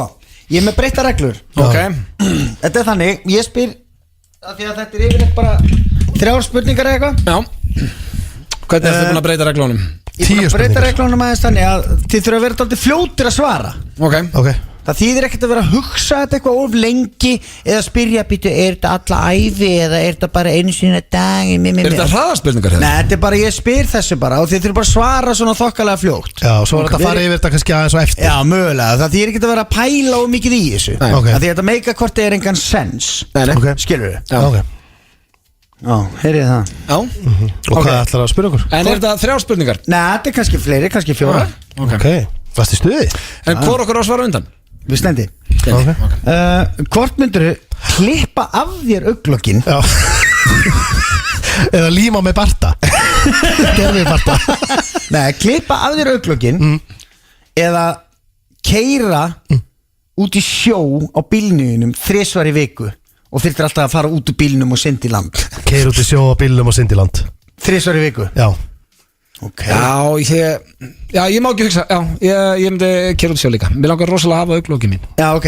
ég er með breytta reglur. Þetta er þannig, ég spyr af því að þetta er yfirleitt bara 3 spurningar eða eitthvað. Já. Hvernig ertu búin að breyta reglunum? Ég er búin að breyta reglunum aðeins þannig að þið þurfa að vera dálítið fljótir að svara. Ok. Það þýðir ekkert að vera að hugsa þetta eitthvað of lengi eða spyrja býtu, er þetta alla ævi eða er þetta bara einu sinni dag? Er þetta hraðaspurningar? Nei, þetta er bara, ég spyr þessu bara og þið þurfa bara að svara svona þokkalega fljótt. Já, svo er þetta að fara yfir þetta kannski aðeins og eftir. Já, mögulega, það þýðir ekkert að vera að pæla of mikið í þessu. Það þýðir þetta meika hvort er engan sens. Skilur við? Já, heyrið það. Já. Og hvað ætlar að spyrja okkur? En er þetta 3 spurningar? Nei, þetta er kannski fleiri, kannski 4. Ok, fast í stuði. En hvor okkur á að svara undan? Við stendi. Hvort myndirðu klippa af þér augnlokin? Já. Eða líma með Barta. Gerði Barta. Nei, klippa af þér augnlokin eða keyra út í sjó á bílnum 3 í viku og þurftir alltaf að fara út úr bílnum og synd í land. Keyra út í sjó á bílnum og synd í land 3 í viku? Já. Okay. Já, ég má ekki hugsa. Já, ég myndi keyra út í sjó líka. Mér langar rosalega að hafa augnlokin mín. Já, ok.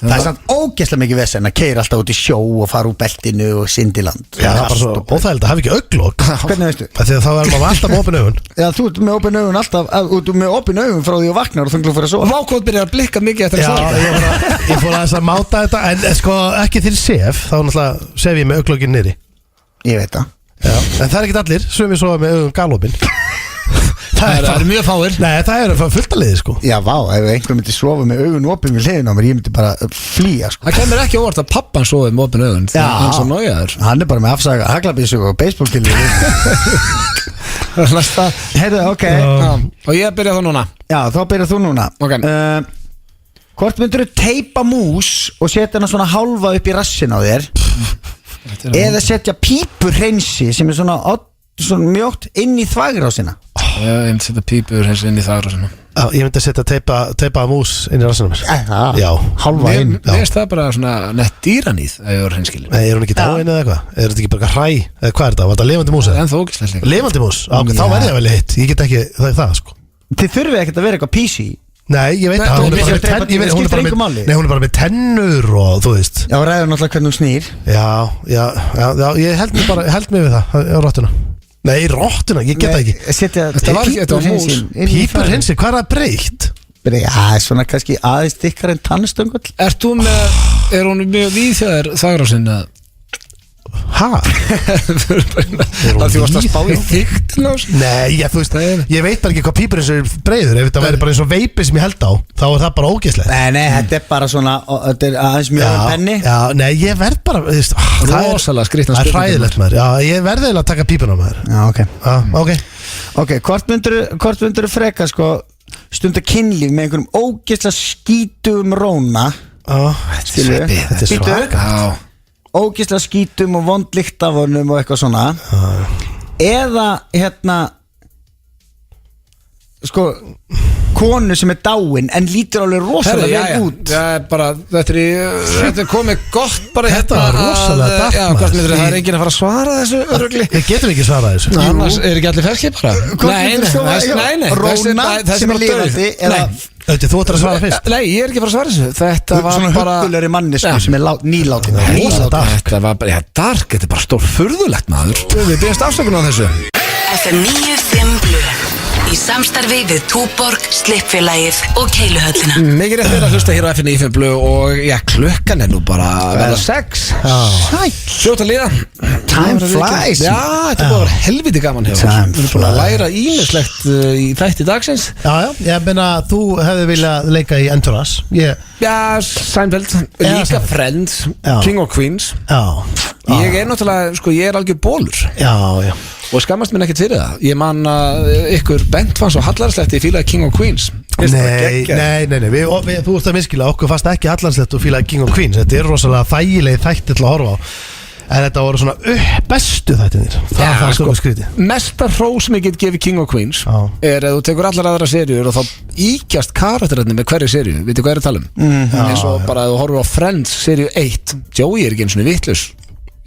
Það er samt ógeðslega mikið vesen að keyra alltaf út í sjó og fara úr beltinu og synd í land. Já, það er bara svo óþægilegt að hafa ekki augnlok. Hvernig veistu? Því að þá er maður alltaf með opin augun. Já, þú ert með opin augun alltaf, þú ert með opin augun frá því að vaknar og þunglu fyrir að sofa. Vákótt byrjar að blikka mikið eftir að svara. Ég fór aðeins að máta þetta, en sko ekki til sef, þá náttúrulega sef ég með augnlokin niðri. Ég veit það. Já, en það er ekkert allir, sumir sofa með augun galopin. Það er mjög fáir. Nei, það er fullt að liði sko. Já, vá, ef einhver myndi sofa með augun opin við hliðina á mér, ég myndi bara flýja sko. Það kemur ekki óvart að pappan sofi með opin augun. Já, hann svo nájaður. Hann er bara með afsaga haglabísu og baseballkilli. Heyrðu, ok. Og ég byrja þá núna. Já, þá byrjað þú núna. Hvort myndirðu teipa mús og setja hana svona hálfa upp í rassin á þér eða setja pípurhreinsi sem er svona mjótt inn í þvagrásina? Ég myndi setja pípurhreinsi inn í þvagrásina. Ég myndi setja teipa mús inn í rassina mér. Já, hálfa inn. Mér finnst það bara svona nett dýranýð að ég voru hreinskilin. Nei, er hún ekki dáin eða eitthvað? Er þetta ekki bara hræ? Eða hvað er þetta? Var þetta lifandi mús? En þó ógeðslega líka. Lifandi mús? Þá verði ég vel hitt. Ég get ekki það sko. Þið þurfið ekkert að vera eitthvað PC. Nei, ég veit það. Hún er bara með tennur og þú veist. Já, ræður náttúrulega hvernig hún snýr. Já, ég held mig við það á rottuna. Nei, rottuna, ég get það ekki. Þetta var mús. Pípurhreinsi, hvað er það breytt? Já, svona kannski aðeins þykkar en tannstöngul. Er hún mjög víðhjáður þvagrásinn að Hæ? Það því varst að spá í þyktin á þessu? Nei, þú veist, ég veit bara ekki hvað pípurhreinsi er breiður. Ef þetta væri bara eins og veipi sem ég held á, þá er það bara ógeðslegt. Nei, þetta er bara svona, þetta er aðeins mjög penni. Já, nei, ég verð bara rosalega skrýtna spurning. Það er hræðilegt maður. Já, ég verði eiginlega að taka pípuna maður. Já, ok, hvort myndirðu freka sko stunda kynlíf með einhverjum ógeðslega skítum róna? Þetta er svaka. Ógeðslega skítum og vondlykt af honum og eitthvað svona eða sko konu sem er dáin en lítur alveg rosalega vel út. Þetta er komið gott bara. Þetta var rosalega dætt. Það er enginn að fara að svara þessu örugli. Við getum ekki svarað þessu. Annars er ekki allir ferskir bara. Nei. Róna sem er lifandi eða Þú ætlar að svara fyrst. Nei, ég er ekki að fara að svara þessu. Þetta var svona bara huggulegri mannesku sem er nýlátin. Þetta var bara, dark, þetta er bara stór furðulegt maður. Við byrjast afsökun á þessu. FM 95 Blu í samstarfi við Túborg, Slippfélagið og Keiluhöllina. Mikið rétt að hlusta hér á FNÍ 5 Blöð og já, klukkan nú bara að verða 6. Fljótt að líða. Time flies. Já, þetta búið að vera helviti gaman hjá Time Við erum búin að læra ímislegt í þætti dagsins. Já, ég meina, þú hefði viljað leika í Entourage. Já, Seinfeld, líka Friends, Já. King of Queens. Já. Ég er náttúrulega, sko, ég er algjör bólur Já. og skammast mér ekkert fyrir það. Ég man að ykkur bent fann svo hallarslegt í fílaði King of Queens. Nei, þú ert að miskila, okkur fannst ekki hallarslegt og fílaði King of Queens. Þetta er rosalega þægileg þætti til að horfa á. En þetta voru svona bestu þættinir. Það er sko skrítið. Mesta hrós sem ég get gefið King of Queens er að þú tekur allar aðra seríur og þá íkjast karakterarnir með hverju seríu. Vitið hvað er að tala um? Eins og bara að þú horfur á Friends seríu 1. Joey er ekki eins og vitlaus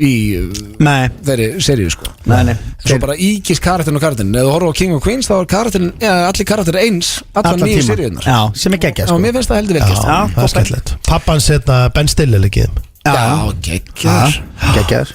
í þeirri seríu, sko. Nei. Svo bara íkist karakterin og karakterin. Ef þú horfur á King of Queens þá er karakterin, allir karakterir eins allar 9 seríunar. Já, sem er geggjað, sko. Já, mér finnst það heldur vel gert. Já, það er skemmtilegt. Pappan setna Ben Stiller leikið. Já, geggjaður.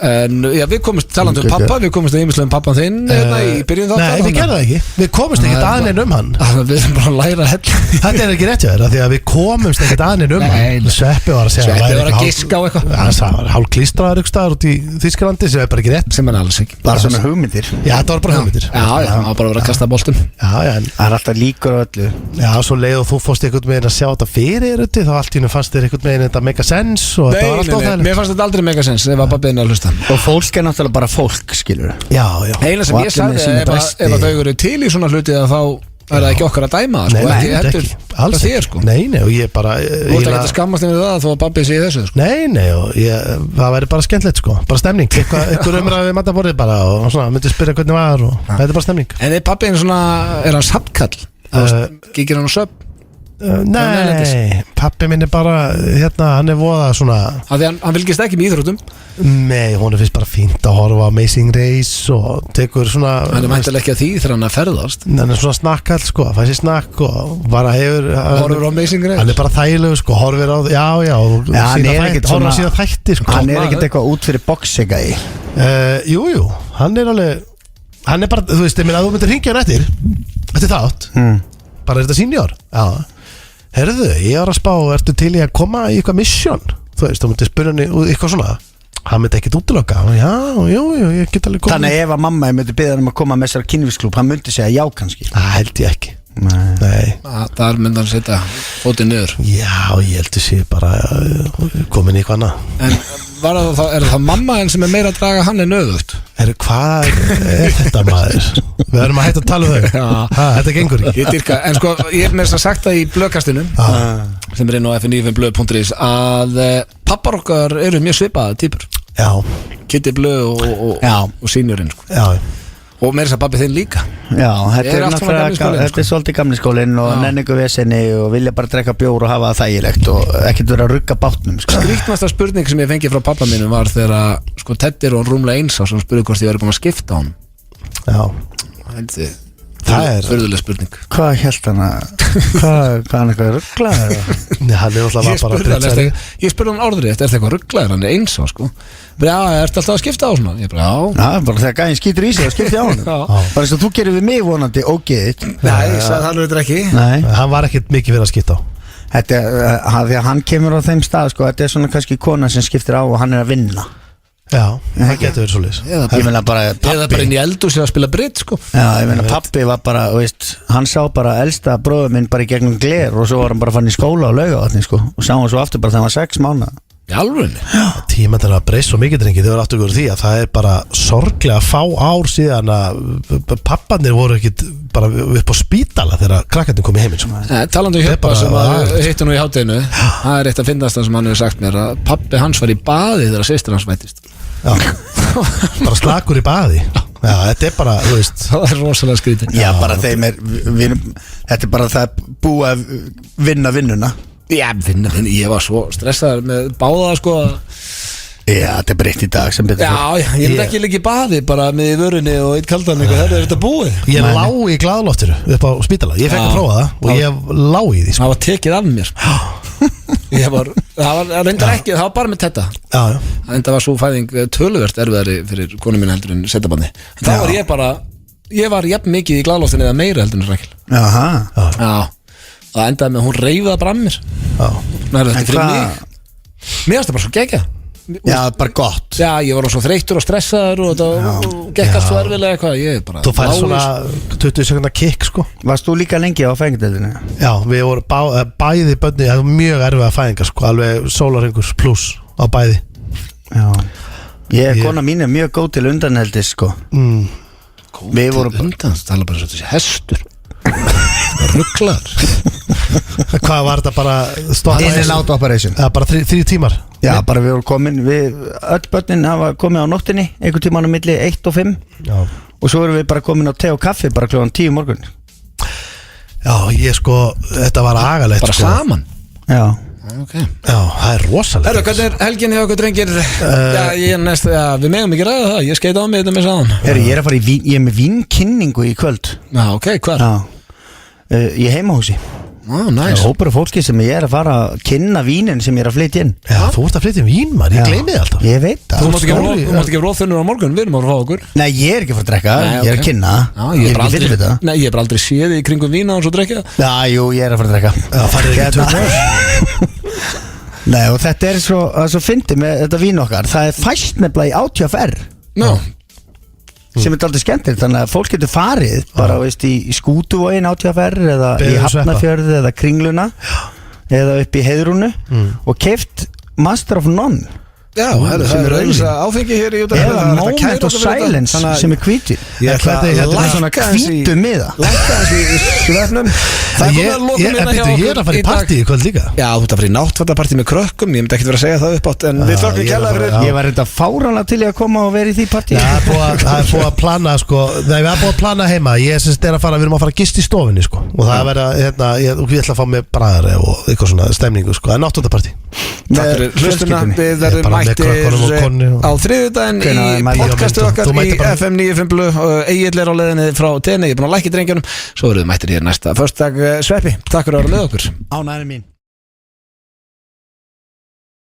En já, við komumst talandi um pappa. Við komumst að ýmislega um pappan þinn í byrjun þáttar. Nei, við gerðum það ekki. Við komumst ekkert aðeins um hann. Við erum bara að læra hell. Þetta er ekki rétt hjá þér, því að við komumst ekkert aðeins um hann. Sveppi var að segja Sveppi var að giska á eitthvað. Það var hálf klístraður ykkur staðar út í Þýskalandi sem er bara ekki rétt. Sem er alls ekki. Bara svona hugmyndir. Já, þetta var bara hugmyndir. Já, það var bara að vera að kasta boltum. Já, en það er alltaf líkur á öllu. Já, svo leið og þú fórst einhvern veginn að sjá þetta fyrir þetta, þá allt í hennu fannst þér einhvern veginn þetta make a sense og þetta var alltaf óþægilegt. Mér fannst þetta aldrei make a sense ef að babbiðin að hlusta. Og fólk er náttúrulega bara fólk, skilur. Já. Eina sem ég sagði, ef að þau eru til í svona hluti þá er það ekki okkar að dæma það, sko. Nei, ekki, alls þér, sko. Nei, og ég bara Þú ert ekki að skammast yfir það þó að babbið sé þessu, sko. Nei, og það væri bara skemmtilegt, sko. Bara stemning, einhver umræði við matarborðið bara og svona, myndi spyrja hvernig var og þetta er bara stemning. En er babbiðin svona, er hann sapkall? Gíkir hann á söp? Nei, pappi minn er bara hann er voða svona Af því hann fylgist ekki með íþróttum? Nei, hún er fyrst bara fínt að horfa á Amazing Race og tekur svona Hann er mæntilega ekki að því þegar hann er ferðast. Hann er svona snakkall, sko, fæ sér snakk og bara hefur Horfur á Amazing Race? Hann er bara þægilegu, sko, horfir á horfir á sína þætti, sko. Hann er ekkert eitthvað út fyrir boxega í. Jú, hann er alveg hann er bara, þú veist, ég meina að þú myndir hringja hann eftir þátt bara er þetta senior. Já. Herðu, ég var að spá, ertu til í að koma í eitthvað mission? Þú veist, þú myndir spyrja hann eitthvað svona. Hann myndi ekkert útiloka. Já, jú, ég get alveg komið. Þannig ef að mamma myndi biðja hann að koma með þessar kynvísklúb, hann myndi segja já kannski. Það held ég ekki. Nei. Þar myndi hann setja fótið niður. Já, ég heldur sé bara komin í eitthvað annað. En er það mamma en sem er meira að draga hann en öðvögt? Hvað er þetta, maður? Við erum að hætta að tala um þau. Þetta gengur ekki. Ég dyrka, en sko, ég hef með þess að sagt það í blöðkastinu sem er inn á fn95blöð.is að pappar okkar eru mjög svipaða týpur. Já. Kitty Blöð og seniorinn, sko. Já. Og meira þess að babbi þinn líka. Já, þetta er náttúrulega, sko. þetta er svolítið gamli skólinn og nenningu vesenni og vilja bara drekka bjór og hafa það þægilegt og ekkert vera að rugga bátnum, sko. Skrítnasta spurning sem ég fengi frá pappa mínum var þegar, sko, Teddy og rúmlega eins á sem spurði hvort ég væri búin að skipta á hann. Já. Það er furðuleg spurning. Hvað held hann að hvað hann eitthvað rugglaður? Nei, hann er alltaf bara ég spurði hann orðrið, er það eitthvað rugglaður? Hann er eins á, sko. Já, ertu alltaf að skipta á svona? Ég bara, já, bara þegar gæðin skýtur í sig og skipti á hann. Bara eins og þú gerir við mig vonandi ógeðið. Nei, það er ekki. Nei, hann var ekkert mikið fyrir að skipta á. Þetta er, því að hann kemur á þeim stað, sko, þetta er svona kannski kona sem skiptir á og hann er að vinna. Já, það getur verið svolítið. Ég meina bara eða bara inn í eldhúsi að spila britt, sko. Já, ég meina pappi var bara, veist, hann sá bara elsta bróður minn bara í gegnum gler og svo var hann bara fann í skóla og Laugavatni, sko, og sá hann svo aftur bara þegar hann var 6 mánuða. Í alvörunni? Tíma til að breysa svo mikið, drengi, þau voru aftur ykkur því að það er bara sorglega fá ár síðan að pappanir voru ekkit bara upp á spítala þegar krakkarnir kom í heiminn, sko. Talandi Hjöppa sem hittu nú í hátteginu, það er eitt að finnast það sem hann hefur sagt mér að pappi hans var í baði þegar systir hans vættist. Já, bara slakur í baði. Já, þetta er bara, þú veist. Það er rosalega skrítið. Já, bara þeim þetta er bara það búið að vinna vinnuna. Já, vinna, ég var svo stressaður með báða, sko. Já, þetta er breytt í dag sem betur. Já, ég myndi ekki líka í baði bara með í vörunni og eitt kaldan eitthvað, það er þetta búið. Ég lá í glaðloftiru upp á spítala. Ég fekk að prófa það og ég lá í því, sko. Það var tekið af mér. Það var reyndar ekki, það var bara með þetta. Já. En það var svo fæðing töluvert erfiðari fyrir konu mín heldur en setabandi. Þá var ég bara ég var jafn mikið í gladloftinu eða meira heldur en Rakel. Jaha. Já, það endaði með að hún reyfaði bara að mér. Já. Þetta En fyrir hvað- mig. Mér finnst það bara svo geggjað. Já, bara gott. Já, ég var svo þreyttur og stressaður og þetta gekk allt svo erfilega eitthvað. Ég bara Þú færð lá í svona þessu. 20 sekundar kick sko. Varst þú líka lengi á fæðingardeildinni? Já, við vorum bæði bönni, það var mjög erfið að fæðinga sko, alveg sólarhengur pluss á bæði. Já. Kona mín er mjög góð til undanheldis sko. Við vorum undan, það tala bara svo þessi hestur. Rugglar. Hvað var þetta bara stoppa in and out operation. Já, bara 3 tímar. Já, bara við vorum komin, öll börnin hafa komið á nóttinni, einhvern tímann á milli 1 og 5 Já. og svo erum við bara komin á te og kaffi bara kljóðan 10 morgun. Já, ég sko, þetta var agalegt Bara sko. saman. Já. Okay. Já, það er rosalegt. Herru, hvernig er helgin hjá okkur drengir? Já, ég er næst, já, við megum ekki ræða það. Ég skeita á mig þetta með saman. Herri, ég er að fara í vín, ég er með vínkynningu í kvöld. Já, ok, hvar? Já. Í heimahúsi. Ó, Það næs. er hópur af fólki sem ég er að fara að kynna vínin sem ég er að flytja inn. Já, þú ert að flytja vín, maður, ég Já. gleymi þið alltaf. Ég veit það. Þú mátt Stóri, ekki róðþunnur á morgun, við erum að fá okkur. Nei, ég er ekki að fara að drekka, Nei, ég er ok. að kynna. Já, ég er bara ekki fyrir aldrei, þetta. nei, ég er bara aldrei séð í kringum vína og svo drekja. Já, jú, ég er að fara að drekka. Já, farið ekki Hérna. Nei, og þetta er svo fyndið með þetta vín okkar. Það er fæst nefnilega í ATFR Já, sem er aldrei skemmtilegt, þannig að fólk getur farið bara, veist, í Skútuvogin ATFR eða í Beðið sveppa. Hafnarfjörði eða Kringluna eða upp í Heiðrúnu og keift Master of None já, herru, sem það er er rauðvín. áfengi hér í útvarpinu. eða Það er hægt að kæra Moment of okkur fyrir þetta. Silence Þannig að sem er hvíti. Ég ætla Hvernig- að þetta er svona lækka aðeins í- hvítu miða. lækka aðeins í svefnum. Það er komið að lokum Ég hérna hjá er okkur að fara í dag. partí í kvöld líka. Já, þú ert að fara í náttfattapartí með krökkum. Ég myndi ekkert vera að segja það upp átt. En við þökkum ég er kærlega að fara- fyrir. Já. Ég var reynda fáránlega til í að koma og vera í því partí. Já, það er búið að plana sko. Nei, við erum búið að plana heima. Ég syns er að fara, við erum að fara að gista í stofinni sko. Og það er að vera, hérna, ég ætla að fá með bræðari og eitthvað svona stemningu sko. Það er náttúrundapartí. Takk fyrir hlustuna. fjölskyldunni. Við Ég er verðum bara með krökkunum og konni mættir og- á þriðjudaginn Hvenær í mæli ég á podcastið myndum? okkar Þú í mætir bara- FM 95 Blu. Egill er á leiðinni frá tenni. Ég er búin að lækka drengjunum. Svo verðum við mættir hér næsta föstudag. Sveppi, takk fyrir að vera með okkur. Ánægðin mín.